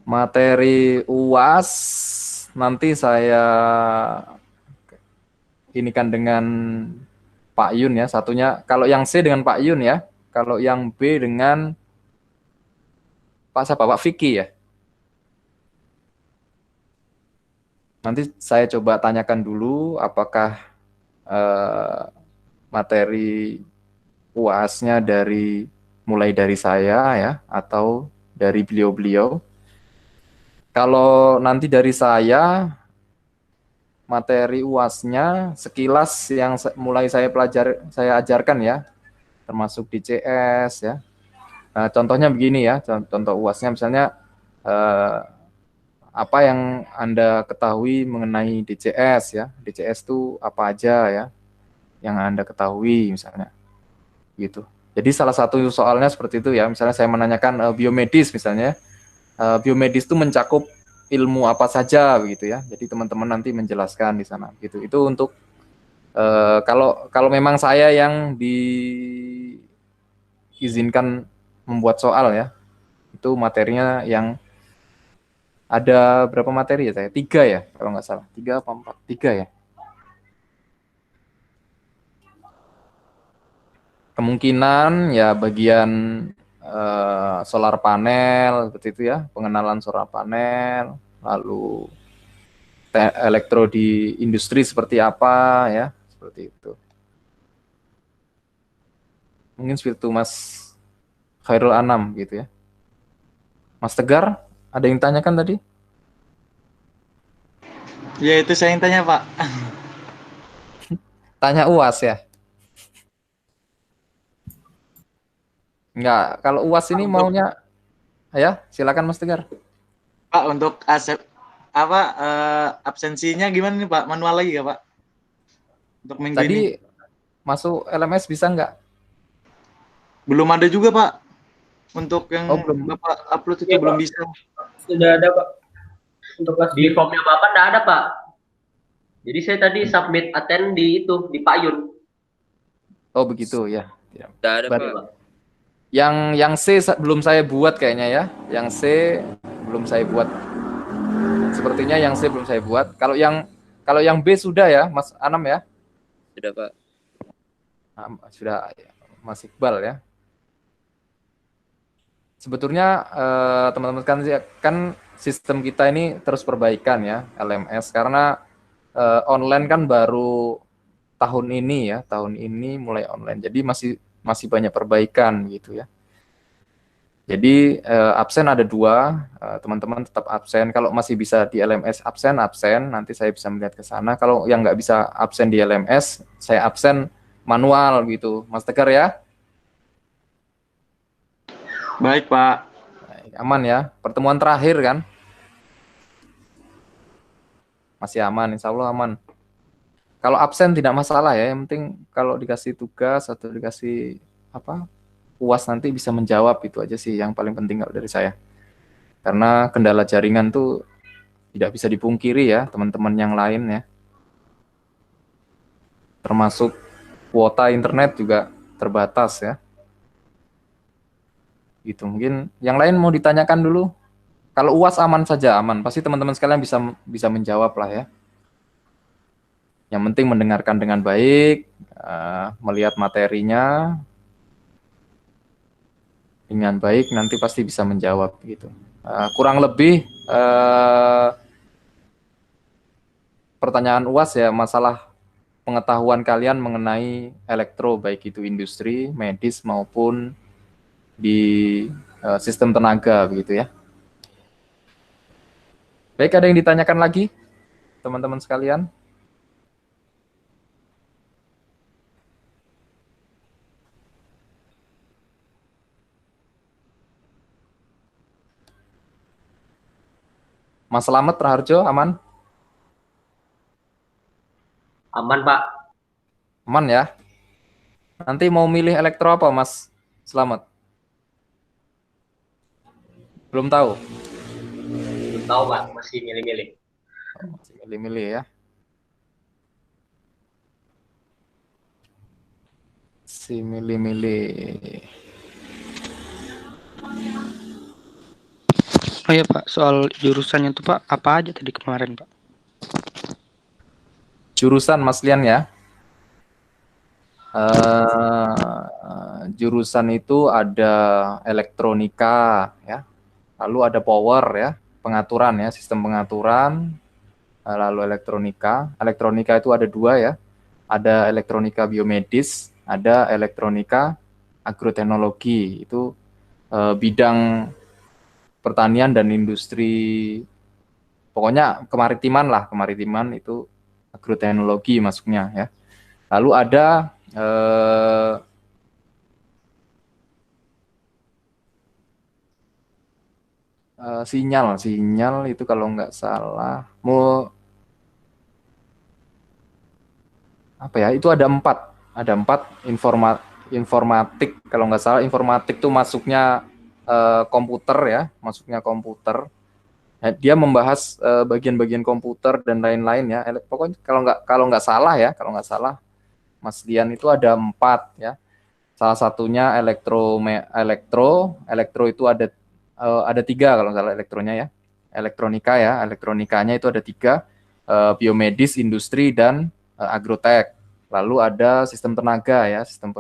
Speaker 1: Materi UAS nanti saya inikan dengan Pak Yun ya. Satunya kalau yang C dengan Pak Yun ya. Kalau yang B dengan Pak siapa? Pak Vicky ya. Nanti saya coba tanyakan dulu apakah materi UAS-nya mulai dari saya ya atau dari beliau-beliau. Kalau nanti dari saya, materi UAS-nya sekilas yang mulai saya ajarkan ya, termasuk DCS ya. Nah, contohnya begini ya, contoh UAS-nya misalnya apa yang Anda ketahui mengenai DCS ya. DCS itu apa aja ya yang Anda ketahui misalnya. Gitu. Jadi salah satu soalnya seperti itu ya, misalnya saya menanyakan biomedis misalnya. Biomedis itu mencakup ilmu apa saja begitu ya. Jadi teman-teman nanti menjelaskan di sana gitu. Itu untuk kalau memang saya yang diizinkan membuat soal ya. Itu materinya yang Ada berapa materi ya saya? 3 ya, kalau nggak salah. 3 apa 4? 3 ya. Kemungkinan ya bagian solar panel, seperti itu ya, pengenalan solar panel, lalu elektro di industri seperti apa ya, seperti itu. Mungkin seperti itu Mas Khairul Anam gitu ya. Mas Tegar, ada yang tanyakan tadi?
Speaker 6: Ya itu saya yang tanya Pak.
Speaker 1: Tanya UAS ya? Enggak, kalau UAS ini maunya, ya silakan Mas Tegar.
Speaker 6: Pak untuk absensinya gimana nih Pak? Manual lagi ya Pak? Untuk minggu ini.
Speaker 1: Tadi masuk LMS bisa nggak?
Speaker 6: Belum ada juga Pak. Untuk yang
Speaker 1: belum.
Speaker 6: Bapak upload itu
Speaker 3: Iya,
Speaker 6: belum
Speaker 3: Pak.
Speaker 6: bisa.
Speaker 3: Sudah ada Pak. Untuk kelas
Speaker 9: Di formnya Bapak nggak ada, Pak. Jadi saya tadi submit attend di itu, di Payun.
Speaker 1: Oh begitu ya.
Speaker 9: Nggak ada,
Speaker 1: Berarti-
Speaker 9: Pak.
Speaker 1: Yang C belum saya buat kayaknya ya. Yang C belum saya buat. Sepertinya yang C belum saya buat. Kalau yang B sudah ya, Mas Anam ya.
Speaker 9: Sudah, Pak.
Speaker 1: Sudah Mas Iqbal ya. Sebetulnya teman-teman kan sistem kita ini terus perbaikan ya LMS karena online kan baru tahun ini mulai online. Jadi masih banyak perbaikan gitu ya. Jadi absen ada 2, teman-teman tetap absen. Kalau masih bisa di LMS absen, nanti saya bisa melihat ke sana. Kalau yang nggak bisa absen di LMS, saya absen manual gitu, Mas Tegar ya.
Speaker 6: Baik Pak.
Speaker 1: Aman ya, pertemuan terakhir kan? Masih aman, insya Allah aman. Kalau absen tidak masalah ya, yang penting kalau dikasih tugas atau dikasih UAS nanti bisa menjawab, itu aja sih yang paling penting kalau dari saya. Karena kendala jaringan tuh tidak bisa dipungkiri ya teman-teman yang lain ya. Termasuk kuota internet juga terbatas ya. Gitu, mungkin yang lain mau ditanyakan dulu. Kalau UAS aman saja, aman. Pasti teman-teman sekalian bisa menjawab lah ya. Yang penting mendengarkan dengan baik, melihat materinya dengan baik, nanti pasti bisa menjawab gitu. Kurang lebih pertanyaan UAS ya masalah pengetahuan kalian mengenai elektro, baik itu industri, medis maupun di sistem tenaga begitu ya. Baik, ada yang ditanyakan lagi teman-teman sekalian? Mas Slamet Raharjo, aman?
Speaker 9: Aman, Pak.
Speaker 1: Aman ya? Nanti mau milih elektro apa, Mas Slamet? Belum tahu?
Speaker 9: Belum tahu, Pak. Masih milih-milih.
Speaker 1: Masih milih-milih ya. Si milih-milih.
Speaker 2: Oh ya Pak, soal jurusannya tuh Pak, apa aja tadi kemarin Pak?
Speaker 1: Jurusan Mas Lian ya. Jurusan itu ada elektronika ya. Lalu ada power ya, pengaturan ya, sistem pengaturan. Lalu elektronika. Elektronika itu ada 2 ya. Ada elektronika biomedis, ada elektronika agroteknologi. Itu bidang pertanian dan industri, pokoknya kemaritiman itu agroteknologi masuknya ya. Lalu ada sinyal itu kalau nggak salah itu ada 4 informatik kalau nggak salah. Informatik tuh masuknya komputer ya, dia membahas bagian-bagian komputer dan lain-lain ya. Pokoknya kalau nggak salah Mas Dian itu ada 4 ya. Salah satunya elektro itu ada 3 kalau nggak salah elektronya ya. elektronika ya. Elektronikanya itu ada 3, biomedis, industri, dan agrotek. Lalu ada sistem tenaga ya. Sistem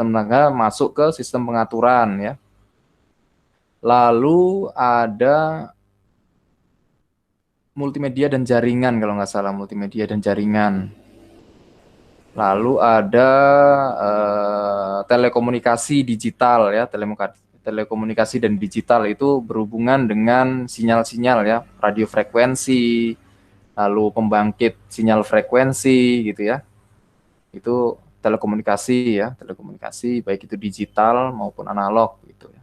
Speaker 1: tenaga masuk ke sistem pengaturan ya. Lalu ada multimedia dan jaringan kalau nggak salah, multimedia dan jaringan. Lalu ada telekomunikasi digital ya, telekomunikasi dan digital itu berhubungan dengan sinyal-sinyal ya, radio frekuensi, lalu pembangkit sinyal frekuensi gitu ya. Itu telekomunikasi ya, telekomunikasi baik itu digital maupun analog gitu ya.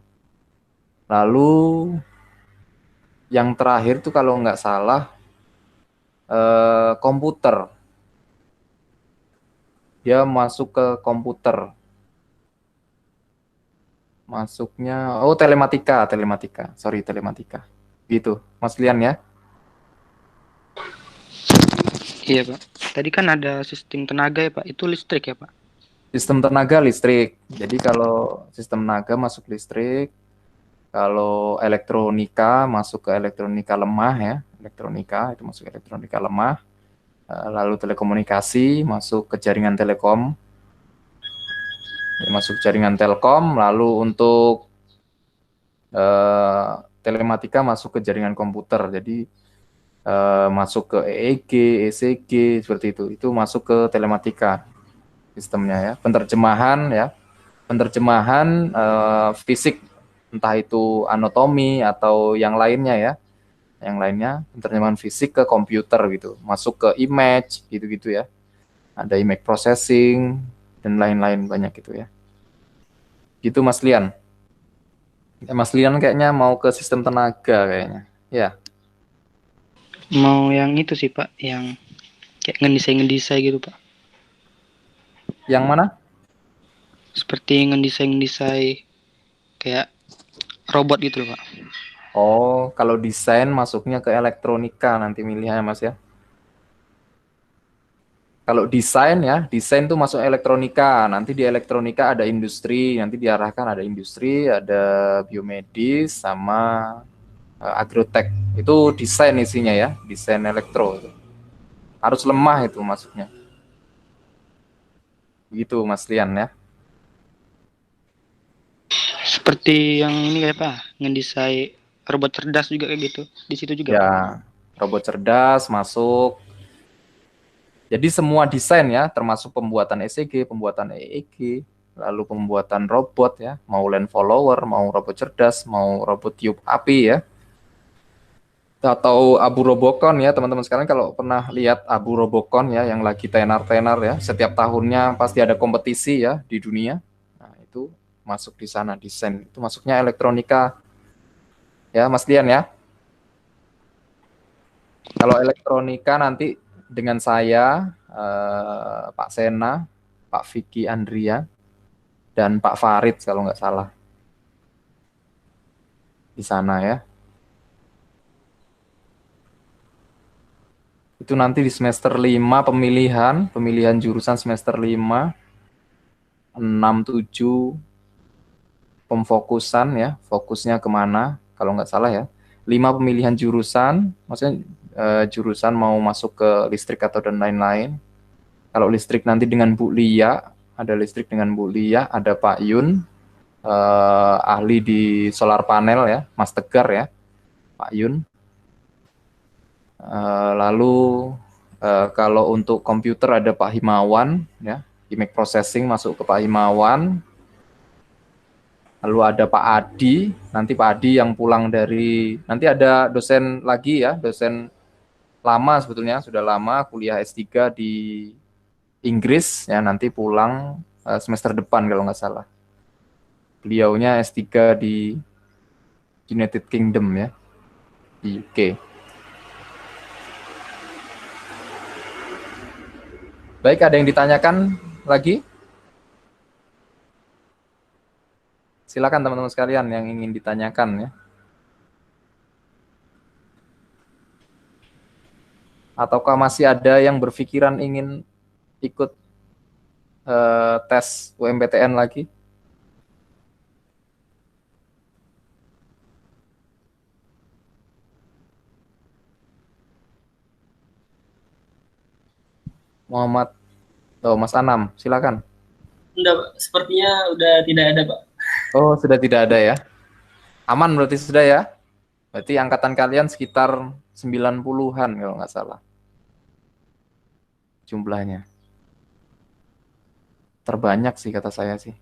Speaker 1: Lalu yang terakhir tuh kalau nggak salah komputer. Dia masuk ke komputer. Masuknya, telematika. Sorry, telematika. Gitu, Mas Lian ya.
Speaker 2: Iya Pak. Tadi kan ada sistem tenaga ya Pak. Itu listrik ya Pak.
Speaker 1: Sistem tenaga listrik. Jadi kalau sistem tenaga masuk listrik, kalau elektronika masuk ke elektronika lemah ya. Elektronika itu masuk ke elektronika lemah. Lalu telekomunikasi masuk ke jaringan telekom. Masuk jaringan telkom. Lalu untuk telematika masuk ke jaringan komputer. Jadi masuk ke EEG, ECG seperti itu. Itu masuk ke telematika sistemnya ya. Penerjemahan fisik, entah itu anatomi atau yang lainnya ya. Yang lainnya penerjemahan fisik ke komputer gitu, masuk ke image gitu-gitu ya. Ada image processing dan lain-lain banyak gitu ya. Gitu Mas Lian. Mas Lian kayaknya mau ke sistem tenaga kayaknya. Ya.
Speaker 2: Mau yang itu sih Pak, yang kayak ngedesain gitu Pak.
Speaker 1: Yang mana?
Speaker 2: Seperti ngedesain kayak robot gitu loh Pak.
Speaker 1: Oh, kalau desain masuknya ke elektronika nanti milihnya Mas ya. Kalau desain ya, desain tuh masuk elektronika. Nanti di elektronika ada industri, nanti diarahkan ada industri, ada biomedis sama agrotek. Itu desain isinya ya, desain elektro. Harus lemah itu masuknya. Begitu Mas Lian ya.
Speaker 2: Seperti yang ini kayak Pak, ngedesain robot cerdas juga kayak gitu. Di situ juga
Speaker 1: Ya,
Speaker 2: Pak.
Speaker 1: robot cerdas masuk. Jadi semua desain ya, termasuk pembuatan ECG, pembuatan EEG, lalu pembuatan robot ya, mau land follower, mau robot cerdas, mau robot tiup api ya, atau Abu Robocon ya teman-teman sekalian. Kalau pernah lihat Abu Robocon ya, yang lagi tenar-tenar ya, setiap tahunnya pasti ada kompetisi ya di dunia. Nah itu masuk di sana desain, itu masuknya elektronika ya Mas Dian ya. Kalau elektronika nanti dengan saya, Pak Sena, Pak Vicky Andria, dan Pak Farid kalau nggak salah di sana ya. Itu nanti di semester 5 pemilihan jurusan semester 5, 6, 7 pemfokusan ya, fokusnya kemana kalau nggak salah ya. 5 pemilihan jurusan, maksudnya jurusan mau masuk ke listrik atau dan lain-lain. Kalau listrik nanti dengan Bu Lia, ada listrik dengan Bu Lia, ada Pak Yun, ahli di solar panel ya, Mas Tegar ya, Pak Yun. Lalu kalau untuk komputer ada Pak Himawan ya, image processing masuk ke Pak Himawan. Lalu ada Pak Adi, nanti Pak Adi yang pulang dari, nanti ada dosen lagi ya, dosen lama sebetulnya, sudah lama kuliah S3 di Inggris ya, nanti pulang semester depan kalau nggak salah. Beliaunya S3 di United Kingdom ya, di UK. Baik, ada yang ditanyakan lagi? Silakan teman-teman sekalian yang ingin ditanyakan ya. Ataukah masih ada yang berpikiran ingin ikut tes UMPTN lagi? Muhammad, Mas Anam, silakan.
Speaker 3: Enggak, Pak. Sepertinya udah tidak ada, Pak.
Speaker 1: Oh, sudah tidak ada ya. Aman berarti sudah ya. Berarti angkatan kalian sekitar 90-an kalau nggak salah jumlahnya. Terbanyak sih kata saya sih.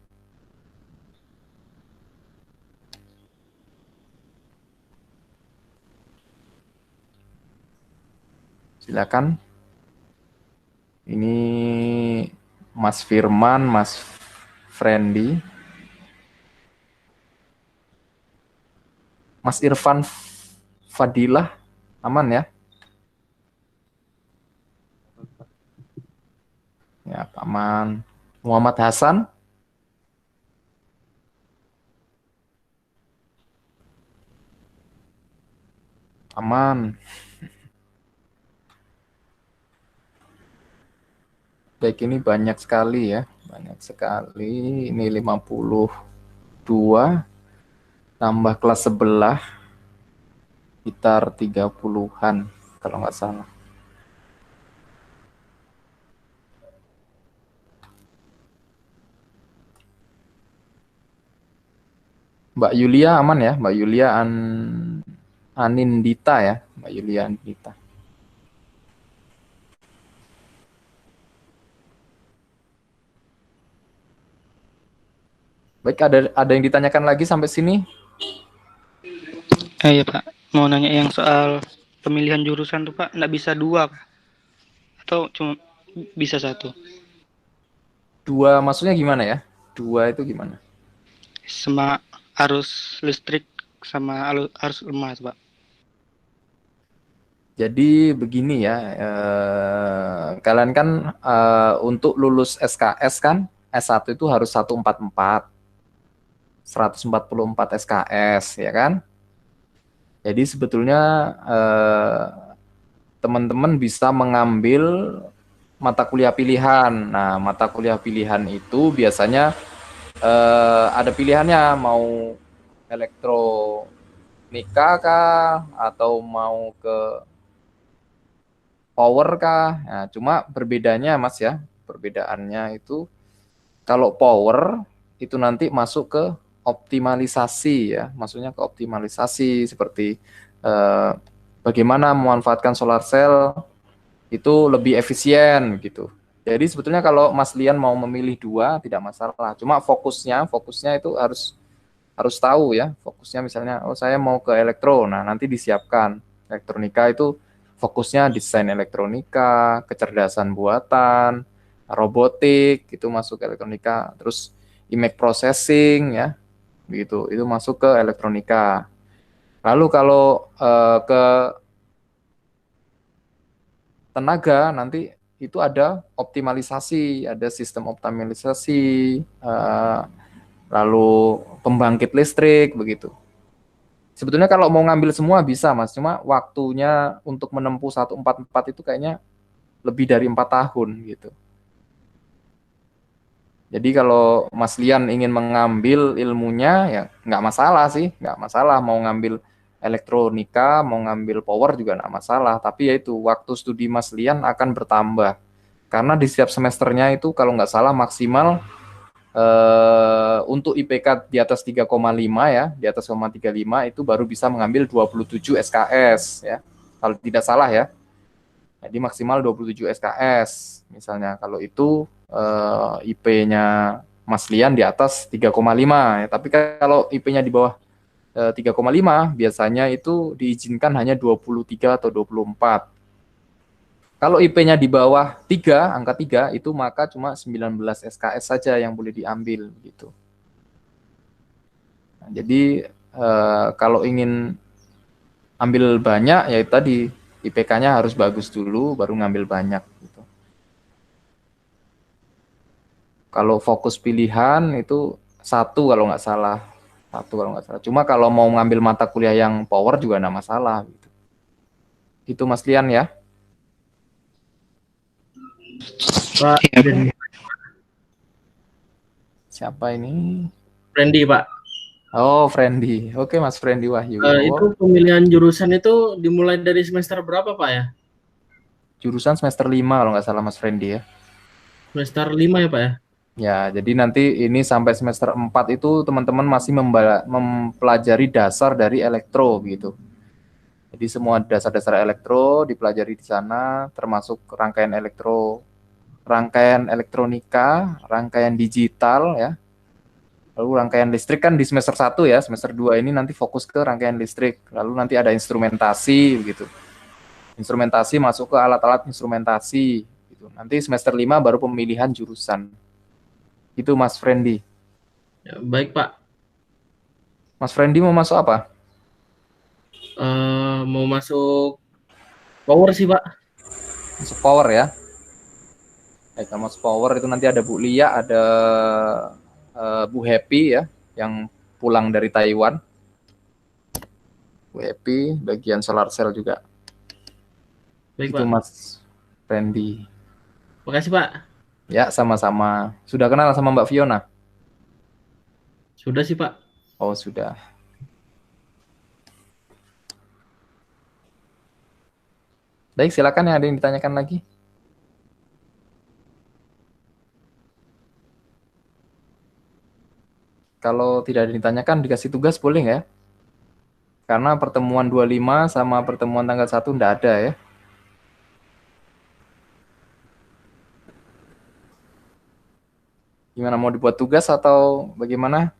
Speaker 1: Silakan. Ini Mas Firman, Mas Friendly. Mas Irfan Fadilah, aman ya? Ya, aman. Muhammad Hasan. Aman. Baik, ini banyak sekali ya. Banyak sekali. Ini 52. Tambah kelas sebelah. Sekitar 30-an kalau nggak salah. Mbak Yulia aman ya? Mbak Yulia Anindita ya? Mbak Yulia Anindita. Baik, ada yang ditanyakan lagi sampai sini?
Speaker 10: Iya Pak, mau nanya yang soal pemilihan jurusan tuh Pak, nggak bisa 2 Pak? Atau cuma bisa 1?
Speaker 1: 2 maksudnya gimana ya? 2 itu gimana?
Speaker 10: Sama arus listrik sama arus lemah Pak.
Speaker 1: Jadi begini ya, kalian kan untuk lulus SKS kan S1 itu harus 144 SKS ya kan. Jadi sebetulnya teman-teman bisa mengambil mata kuliah pilihan. Nah, mata kuliah pilihan itu biasanya ada pilihannya, mau elektronika kah atau mau ke power kah. Nah, cuma berbedanya Mas ya, perbedaannya itu kalau power itu nanti masuk ke optimalisasi ya, maksudnya ke optimalisasi seperti bagaimana memanfaatkan solar cell itu lebih efisien gitu. Jadi sebetulnya kalau Mas Lian mau memilih 2 tidak masalah. Cuma fokusnya itu harus tahu ya. Fokusnya misalnya, oh saya mau ke elektro, nah nanti disiapkan. Elektronika itu fokusnya desain elektronika, kecerdasan buatan, robotik itu masuk ke elektronika. Terus image processing ya, begitu. Itu masuk ke elektronika. Lalu kalau ke tenaga nanti itu ada optimalisasi, ada sistem optimalisasi, lalu pembangkit listrik begitu. Sebetulnya kalau mau ngambil semua bisa Mas, cuma waktunya untuk menempuh 144 itu kayaknya lebih dari 4 tahun gitu. Jadi kalau Mas Lian ingin mengambil ilmunya ya nggak masalah sih, nggak masalah mau ngambil elektronika, mau ngambil power juga nggak masalah. Tapi ya itu waktu studi Mas Lian akan bertambah karena di setiap semesternya itu kalau nggak salah maksimal untuk IPK di atas 3,5 ya, di atas 0,35 itu baru bisa mengambil 27 SKS ya. Kalau tidak salah ya. Jadi maksimal 27 SKS. Misalnya kalau itu IP-nya Mas Lian di atas 3,5 ya. Tapi kalau IP-nya di bawah 3,5 biasanya itu diizinkan hanya 23 atau 24. Kalau IP-nya di bawah 3, angka 3 itu maka cuma 19 SKS saja yang boleh diambil gitu. Nah, jadi kalau ingin ambil banyak ya tadi IPK-nya harus bagus dulu baru ngambil banyak gitu. Kalau fokus pilihan itu 1 kalau nggak salah. 1 kalau nggak salah. Cuma kalau mau ngambil mata kuliah yang power juga nggak masalah gitu. Itu Mas Lian ya.
Speaker 11: Pak,
Speaker 1: Siapa ini?
Speaker 11: Randy, Pak.
Speaker 1: Oh, Friendly. Oke, Mas Friendly Wahyu.
Speaker 11: Itu pemilihan jurusan itu dimulai dari semester berapa, Pak ya?
Speaker 1: Jurusan semester 5 kalau nggak salah Mas Friendly ya.
Speaker 11: Semester 5 ya Pak ya?
Speaker 1: Ya, jadi nanti ini sampai semester 4 itu teman-teman masih mempelajari dasar dari elektro gitu. Jadi semua dasar-dasar elektro dipelajari di sana, termasuk rangkaian elektro, rangkaian elektronika, rangkaian digital ya. Lalu rangkaian listrik kan di semester 1 ya, semester 2 ini nanti fokus ke rangkaian listrik. Lalu nanti ada instrumentasi begitu. Instrumentasi masuk ke alat-alat instrumentasi gitu. Nanti semester 5 baru pemilihan jurusan. Itu Mas Friendly.
Speaker 11: Ya, baik Pak.
Speaker 1: Mas Friendly mau masuk apa?
Speaker 11: Mau masuk power sih Pak.
Speaker 1: Masuk power ya. Kalau masuk power itu nanti ada Bu Lia, ada Bu Happy ya, yang pulang dari Taiwan. Bu Happy, bagian solar cell juga.
Speaker 11: Baik
Speaker 1: Itu
Speaker 11: Pak.
Speaker 1: Mas Friendly.
Speaker 11: Makasih Pak.
Speaker 1: Ya, sama-sama. Sudah kenal sama Mbak Fiona?
Speaker 11: Sudah sih Pak.
Speaker 1: Oh, sudah. Baik, silakan yang ada yang ditanyakan lagi. Kalau tidak ada yang ditanyakan, dikasih tugas boleh nggak ya? Karena pertemuan 25 sama pertemuan tanggal 1 enggak ada ya. Gimana, mau dibuat tugas atau bagaimana?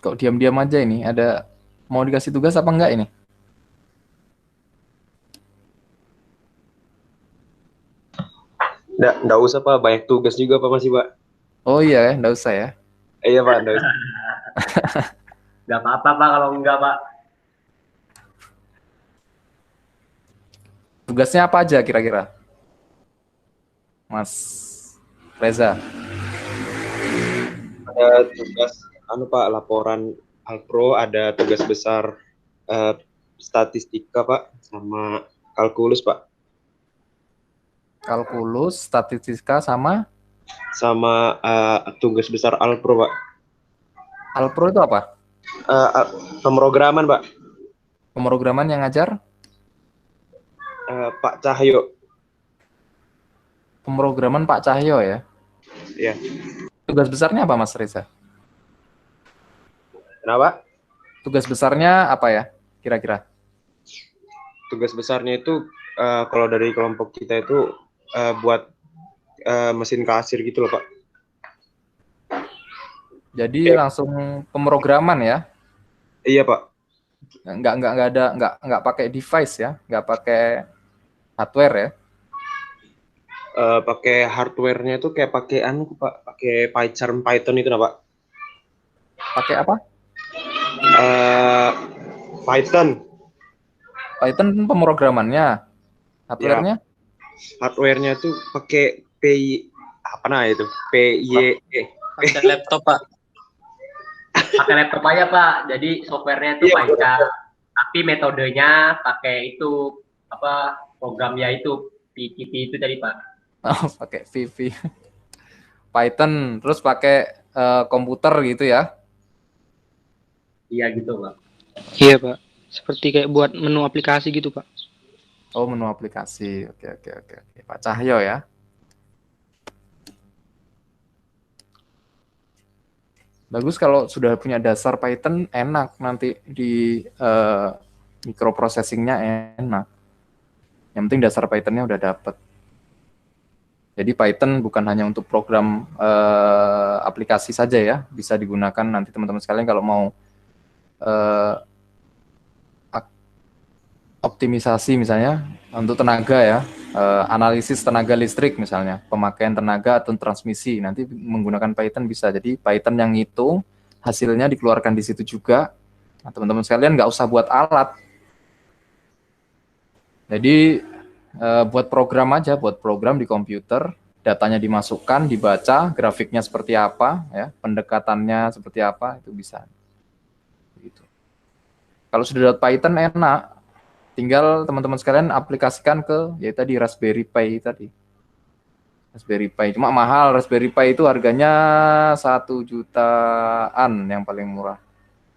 Speaker 1: Kok diam-diam aja ini? Ada mau dikasih tugas apa enggak ini?
Speaker 12: Nggak usah Pak, banyak tugas juga Pak masih Pak.
Speaker 1: Oh iya ya, enggak usah ya.
Speaker 12: Iya Pak, nggak usah.
Speaker 9: Nggak apa-apa Pak kalau enggak Pak.
Speaker 1: Tugasnya apa aja kira-kira? Mas Reza.
Speaker 12: Ada tugas Pak, laporan Alpro, ada tugas besar statistika Pak, sama kalkulus Pak.
Speaker 1: Kalkulus, statistika sama
Speaker 12: tugas besar Alpro Pak.
Speaker 1: Alpro itu apa?
Speaker 12: Pemrograman Pak.
Speaker 1: Pemrograman yang ngajar?
Speaker 12: Pak Cahyo.
Speaker 1: Pemrograman Pak Cahyo ya?
Speaker 12: Iya.
Speaker 1: Tugas besarnya apa Mas Reza?
Speaker 12: Kenapa?
Speaker 1: Tugas besarnya apa ya kira-kira?
Speaker 12: Tugas besarnya itu kalau dari kelompok kita itu buat mesin kasir gitu loh Pak.
Speaker 1: Jadi langsung pemrograman ya?
Speaker 12: Iya Pak.
Speaker 1: Nggak pakai device ya? Nggak pakai hardware ya?
Speaker 12: Pakai hardware-nya itu kayak pakai Pak, pakai PyCharm Python itu Pak.
Speaker 1: Pakai apa?
Speaker 12: Python.
Speaker 1: Python pemrogramannya. Hardware-nya?
Speaker 12: Ya, hardware-nya tuh pakai PYE.
Speaker 2: Pakai laptop Pak.
Speaker 9: Pakai laptop aja Pak. Jadi softwarenya itu PyCharm, tapi metodenya pakai itu programnya itu PTP itu tadi Pak.
Speaker 1: Oh, pakai VV. Python, terus pakai komputer gitu ya?
Speaker 9: Iya gitu Pak.
Speaker 10: Iya Pak. Seperti kayak buat menu aplikasi gitu Pak.
Speaker 1: Oh, menu aplikasi. Oke. Pak Cahyo ya. Bagus kalau sudah punya dasar Python, enak nanti di microprocessing-nya enak. Yang penting dasar Python-nya udah dapet. Jadi Python bukan hanya untuk program aplikasi saja ya, bisa digunakan nanti teman-teman sekalian kalau mau optimisasi misalnya untuk tenaga ya, analisis tenaga listrik misalnya, pemakaian tenaga atau transmisi, nanti menggunakan Python bisa. Jadi Python yang itu hasilnya dikeluarkan di situ juga. Nah, teman-teman sekalian nggak usah buat alat. Jadi buat program aja, buat program di komputer, datanya dimasukkan, dibaca, grafiknya seperti apa, ya, pendekatannya seperti apa, itu bisa. Gitu. Kalau sudah dapat Python enak. Tinggal teman-teman sekalian aplikasikan ke ya tadi Raspberry Pi tadi. Raspberry Pi. Cuma mahal, Raspberry Pi itu harganya 1 jutaan yang paling murah.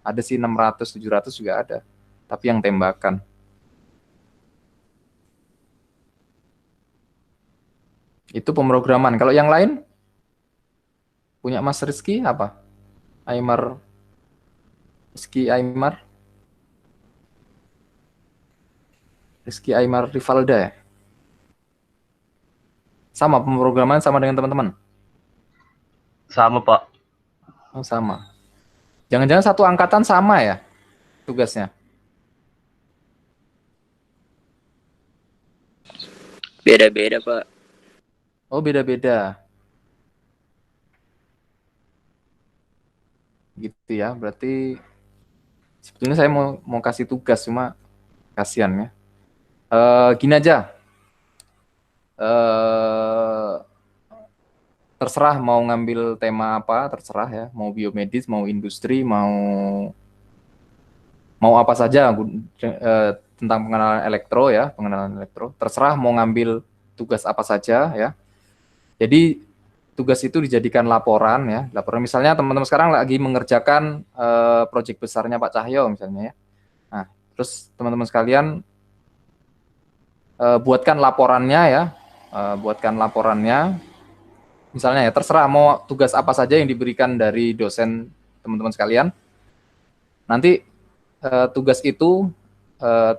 Speaker 1: Ada sih 600, 700 juga ada. Tapi yang tembakan. Itu pemrograman. Kalau yang lain? Punya Mas Rizky apa? Aymar. Rizky Aymar. Rizky Aymar Rivalda ya? Sama pemrograman sama dengan teman-teman?
Speaker 13: Sama, Pak.
Speaker 1: Oh, sama. Jangan-jangan satu angkatan sama ya tugasnya?
Speaker 2: Beda-beda, Pak.
Speaker 1: Oh, beda-beda. Gitu ya, berarti sebetulnya saya mau kasih tugas, cuma kasihan ya. Gini aja. Terserah mau ngambil tema apa, terserah ya. Mau biomedis, mau industri, mau apa saja tentang pengenalan elektro ya, pengenalan elektro. Terserah mau ngambil tugas apa saja ya. Jadi tugas itu dijadikan laporan ya. Laporan misalnya teman-teman sekarang lagi mengerjakan proyek besarnya Pak Cahyo misalnya ya. Nah, terus teman-teman sekalian buatkan laporannya ya. Buatkan laporannya. Misalnya ya, terserah mau tugas apa saja yang diberikan dari dosen teman-teman sekalian. Nanti tugas itu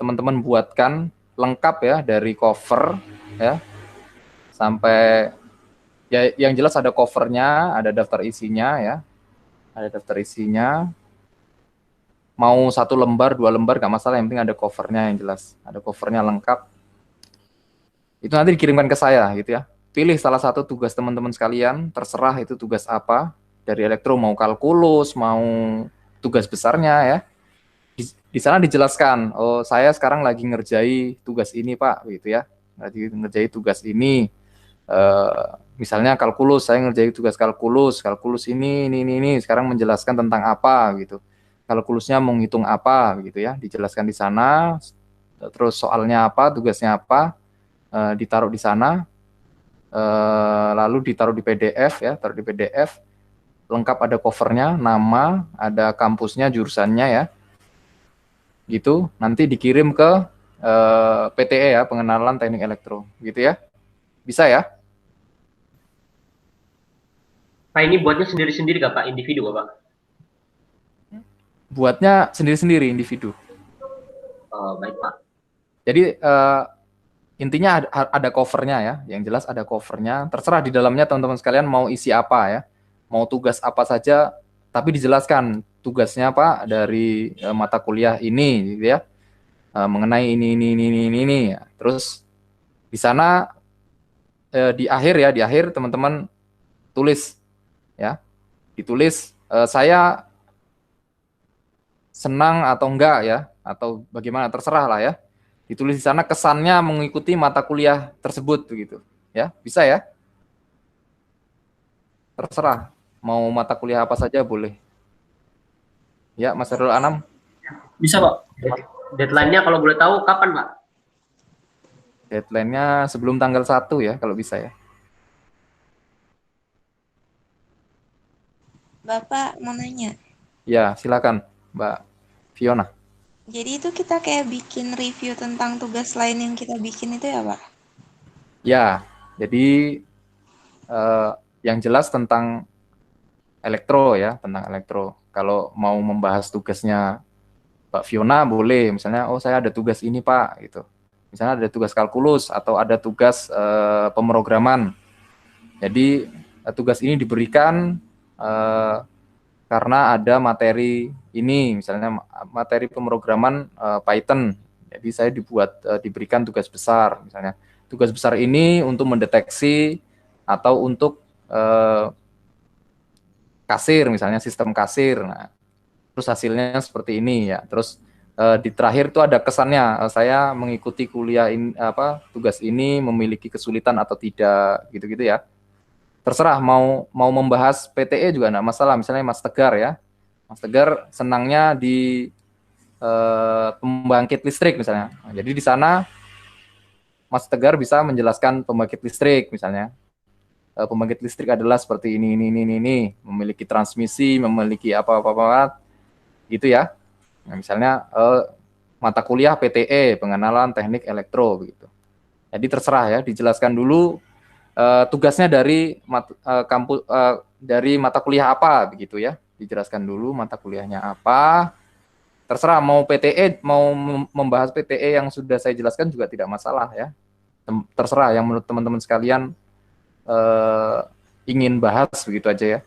Speaker 1: teman-teman buatkan lengkap ya, dari cover ya, sampai ya yang jelas ada covernya, ada daftar isinya ya, ada daftar isinya. Mau 1 lembar, 2 lembar nggak masalah, yang penting ada covernya yang jelas, ada covernya lengkap. Itu nanti dikirimkan ke saya gitu ya. Pilih salah satu tugas teman-teman sekalian, terserah itu tugas apa, dari elektro mau kalkulus, mau tugas besarnya ya. Di sana dijelaskan, oh saya sekarang lagi ngerjai tugas ini Pak, gitu ya. Lagi ngerjai tugas ini, misalnya kalkulus, saya ngerjai tugas kalkulus ini, sekarang menjelaskan tentang apa gitu. Kalkulusnya menghitung apa gitu ya, dijelaskan di sana, terus soalnya apa, tugasnya apa, ditaruh di sana. Lalu ditaruh di PDF ya, taruh di PDF, lengkap ada covernya, nama, ada kampusnya, jurusannya ya, gitu. Nanti dikirim ke PTE ya, pengenalan teknik elektro, gitu ya, bisa ya?
Speaker 9: Pak, ini buatnya sendiri-sendiri nggak Pak, individu nggak Pak?
Speaker 1: Buatnya sendiri-sendiri individu.
Speaker 9: Oh, baik Pak.
Speaker 1: Jadi intinya ada covernya ya, yang jelas ada covernya. Terserah di dalamnya teman-teman sekalian mau isi apa ya, mau tugas apa saja, tapi dijelaskan tugasnya Pak dari mata kuliah ini, gitu ya, mengenai ini. Terus di sana di akhir teman-teman tulis ya, ditulis saya senang atau enggak ya, atau bagaimana, terserah lah ya. Ditulis di sana kesannya mengikuti mata kuliah tersebut begitu ya, bisa ya, terserah mau mata kuliah apa saja boleh ya. Mas Herul Anam,
Speaker 3: bisa Pak.
Speaker 9: Deadline-nya kalau boleh tahu kapan Pak?
Speaker 1: Deadline-nya sebelum tanggal 1 ya kalau bisa ya.
Speaker 5: Bapak mau nanya.
Speaker 1: Ya silakan Mbak Fiona.
Speaker 5: Jadi itu kita kayak bikin review tentang tugas lain yang kita bikin itu ya Pak?
Speaker 1: Ya, jadi yang jelas tentang elektro ya, tentang elektro. Kalau mau membahas tugasnya Mbak Fiona boleh, misalnya, oh saya ada tugas ini Pak, gitu. Misalnya ada tugas kalkulus atau ada tugas pemrograman. Jadi tugas ini diberikan karena ada materi ini, misalnya materi pemrograman Python. Jadi saya diberikan tugas besar, misalnya tugas besar ini untuk mendeteksi atau untuk kasir, misalnya sistem kasir. Nah, terus hasilnya seperti ini ya. Terus di terakhir itu ada kesannya, saya mengikuti kuliah ini, tugas ini memiliki kesulitan atau tidak, gitu-gitu ya. Terserah mau membahas PTE juga enggak masalah. Misalnya Mas Tegar ya, Mas Tegar senangnya di pembangkit listrik misalnya. Nah, jadi di sana Mas Tegar bisa menjelaskan pembangkit listrik misalnya. pembangkit listrik adalah seperti ini, memiliki transmisi, memiliki apa gitu ya. Nah, misalnya mata kuliah PTE, pengenalan teknik elektro begitu. Jadi terserah ya, dijelaskan dulu tugasnya dari dari mata kuliah apa begitu ya. Dijelaskan dulu mata kuliahnya apa. Terserah mau PTE, mau membahas PTE yang sudah saya jelaskan juga tidak masalah ya. Terserah yang menurut teman-teman sekalian ingin bahas begitu aja ya.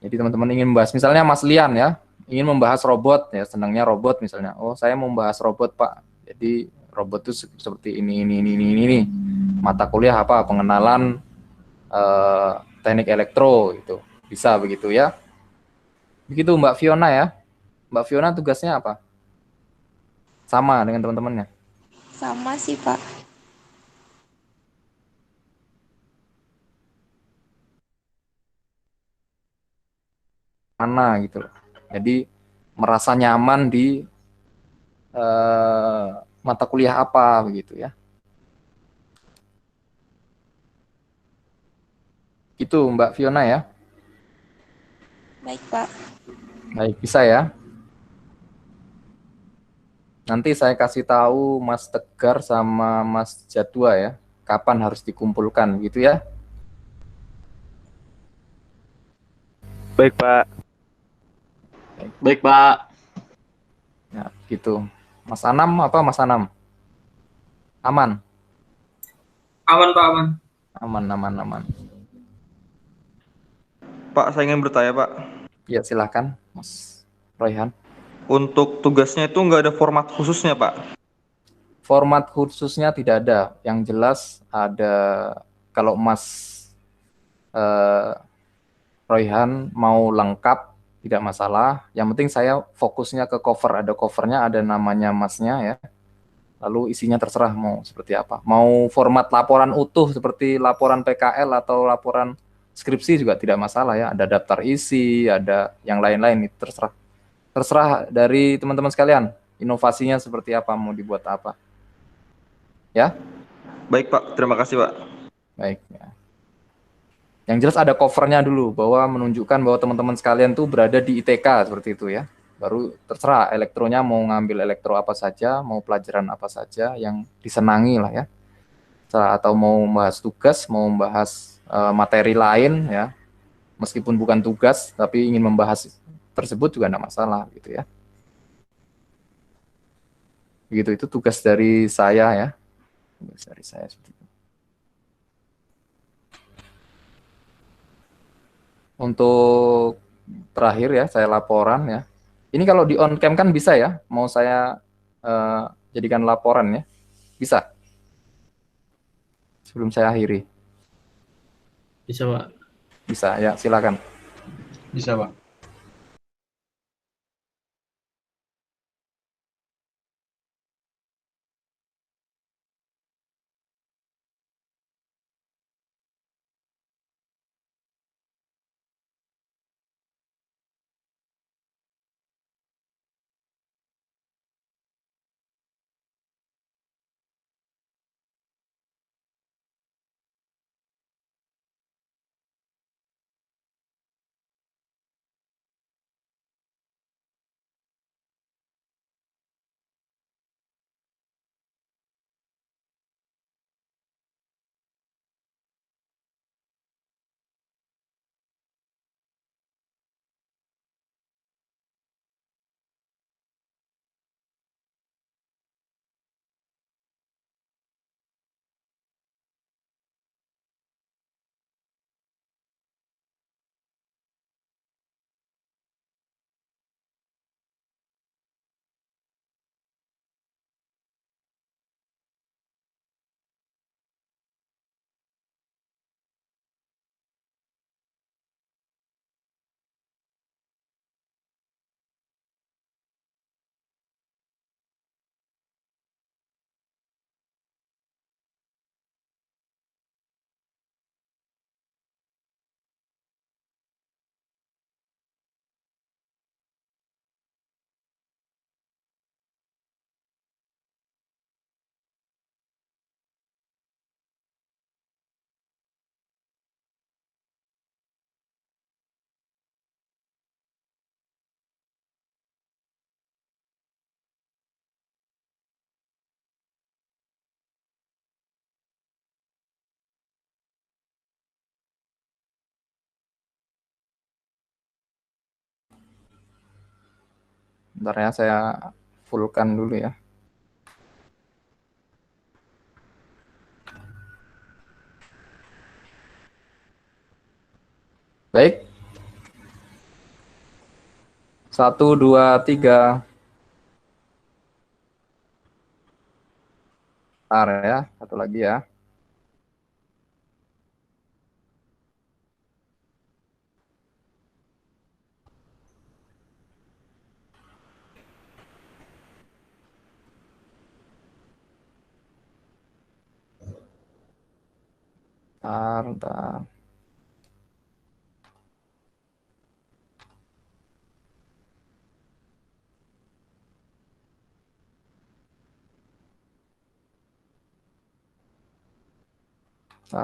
Speaker 1: Jadi teman-teman ingin membahas, misalnya Mas Lian ya, ingin membahas robot ya, senangnya robot misalnya. Oh, saya mau membahas robot, Pak. Jadi robot itu seperti ini. Mata kuliah apa? Pengenalan teknik elektro gitu. Bisa begitu ya. Begitu Mbak Fiona ya. Mbak Fiona tugasnya apa? Sama dengan teman-temannya.
Speaker 5: Sama sih, Pak.
Speaker 1: Mana gitu loh. Jadi merasa nyaman di mata kuliah apa begitu ya. Itu Mbak Fiona ya.
Speaker 5: Baik, Pak.
Speaker 1: Baik, bisa ya. Nanti saya kasih tahu Mas Tegar sama Mas Jadwa ya, kapan harus dikumpulkan gitu ya.
Speaker 4: Baik, Pak.
Speaker 6: Baik, Pak.
Speaker 1: Ya, gitu. Mas Anam apa Mas Anam? Aman?
Speaker 3: Aman, Pak, aman.
Speaker 1: Aman.
Speaker 8: Pak, saya ingin bertanya, Pak.
Speaker 1: Ya, silahkan Mas Royhan.
Speaker 8: Untuk tugasnya itu nggak ada format khususnya, Pak?
Speaker 1: Format khususnya tidak ada. Yang jelas ada, kalau Mas Royhan mau lengkap, tidak masalah. Yang penting saya fokusnya ke cover. Ada covernya, ada namanya Masnya ya. Lalu isinya terserah mau seperti apa. Mau format laporan utuh seperti laporan PKL atau laporan skripsi juga tidak masalah ya. Ada daftar isi, ada yang lain-lain, itu terserah. Terserah dari teman-teman sekalian, inovasinya seperti apa, mau dibuat apa. Ya?
Speaker 8: Baik, Pak. Terima kasih, Pak.
Speaker 1: Baik. Ya. Yang jelas ada covernya dulu, bahwa menunjukkan bahwa teman-teman sekalian tuh berada di ITK, seperti itu ya. Baru terserah elektronya mau ngambil elektro apa saja, mau pelajaran apa saja yang disenangi lah ya. Atau mau membahas tugas, mau membahas materi lain ya. Meskipun bukan tugas, tapi ingin membahas tersebut juga tidak masalah gitu ya. Begitu, itu tugas dari saya ya. Tugas dari saya seperti itu. Untuk terakhir ya, saya laporan ya. Ini kalau di on cam kan bisa ya, mau saya jadikan laporan ya. Bisa. Sebelum saya akhiri.
Speaker 11: Bisa, Pak.
Speaker 1: Bisa ya, silakan.
Speaker 6: Bisa, Pak.
Speaker 1: Bentar ya, saya fullkan dulu ya. Baik. 1, 2, 3. Bentar ya, satu lagi ya. Bentar.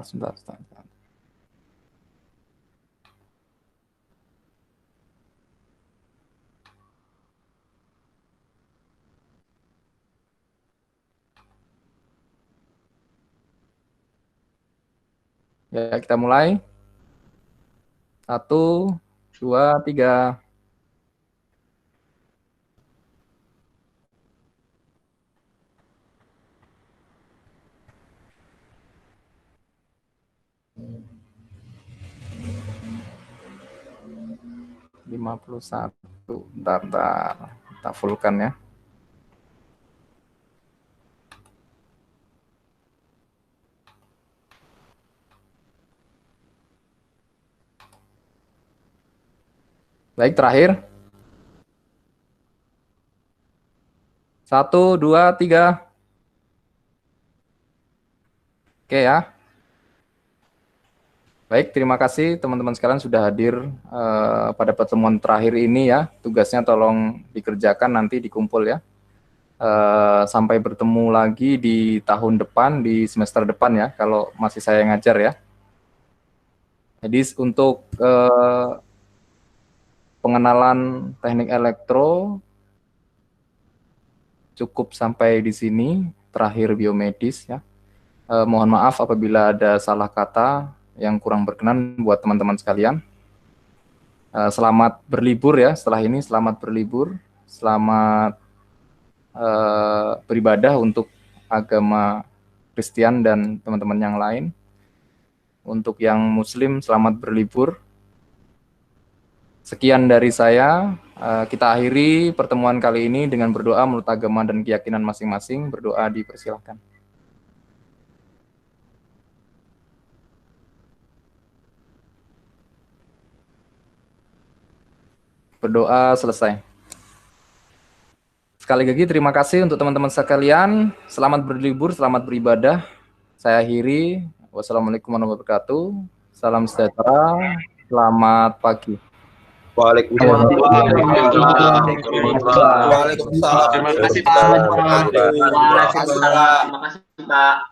Speaker 1: Sebentar. Ya, kita mulai. 1, 2, 3. Lima puluh satu. Bentar. Kita fullkan ya. Baik, terakhir. 1, 2, 3. Oke ya. Baik, terima kasih teman-teman sekalian sudah hadir pada pertemuan terakhir ini ya. Tugasnya tolong dikerjakan, nanti dikumpul ya. Sampai bertemu lagi di tahun depan, di semester depan ya, kalau masih saya ngajar ya. Jadi untuk pengenalan teknik elektro cukup sampai di sini, terakhir biomedis ya. Mohon maaf apabila ada salah kata yang kurang berkenan buat teman-teman sekalian. Selamat berlibur ya, setelah ini selamat berlibur, selamat beribadah untuk agama Kristen dan teman-teman yang lain. Untuk yang Muslim selamat berlibur. Sekian dari saya, kita akhiri pertemuan kali ini dengan berdoa menurut agama dan keyakinan masing-masing. Berdoa dipersilahkan. Berdoa selesai. Sekali lagi terima kasih untuk teman-teman sekalian. Selamat berlibur, selamat beribadah. Saya akhiri. Wassalamualaikum warahmatullahi wabarakatuh. Salam sejahtera. Selamat pagi.
Speaker 12: Waalaikumsalam.
Speaker 9: Terima kasih Pak.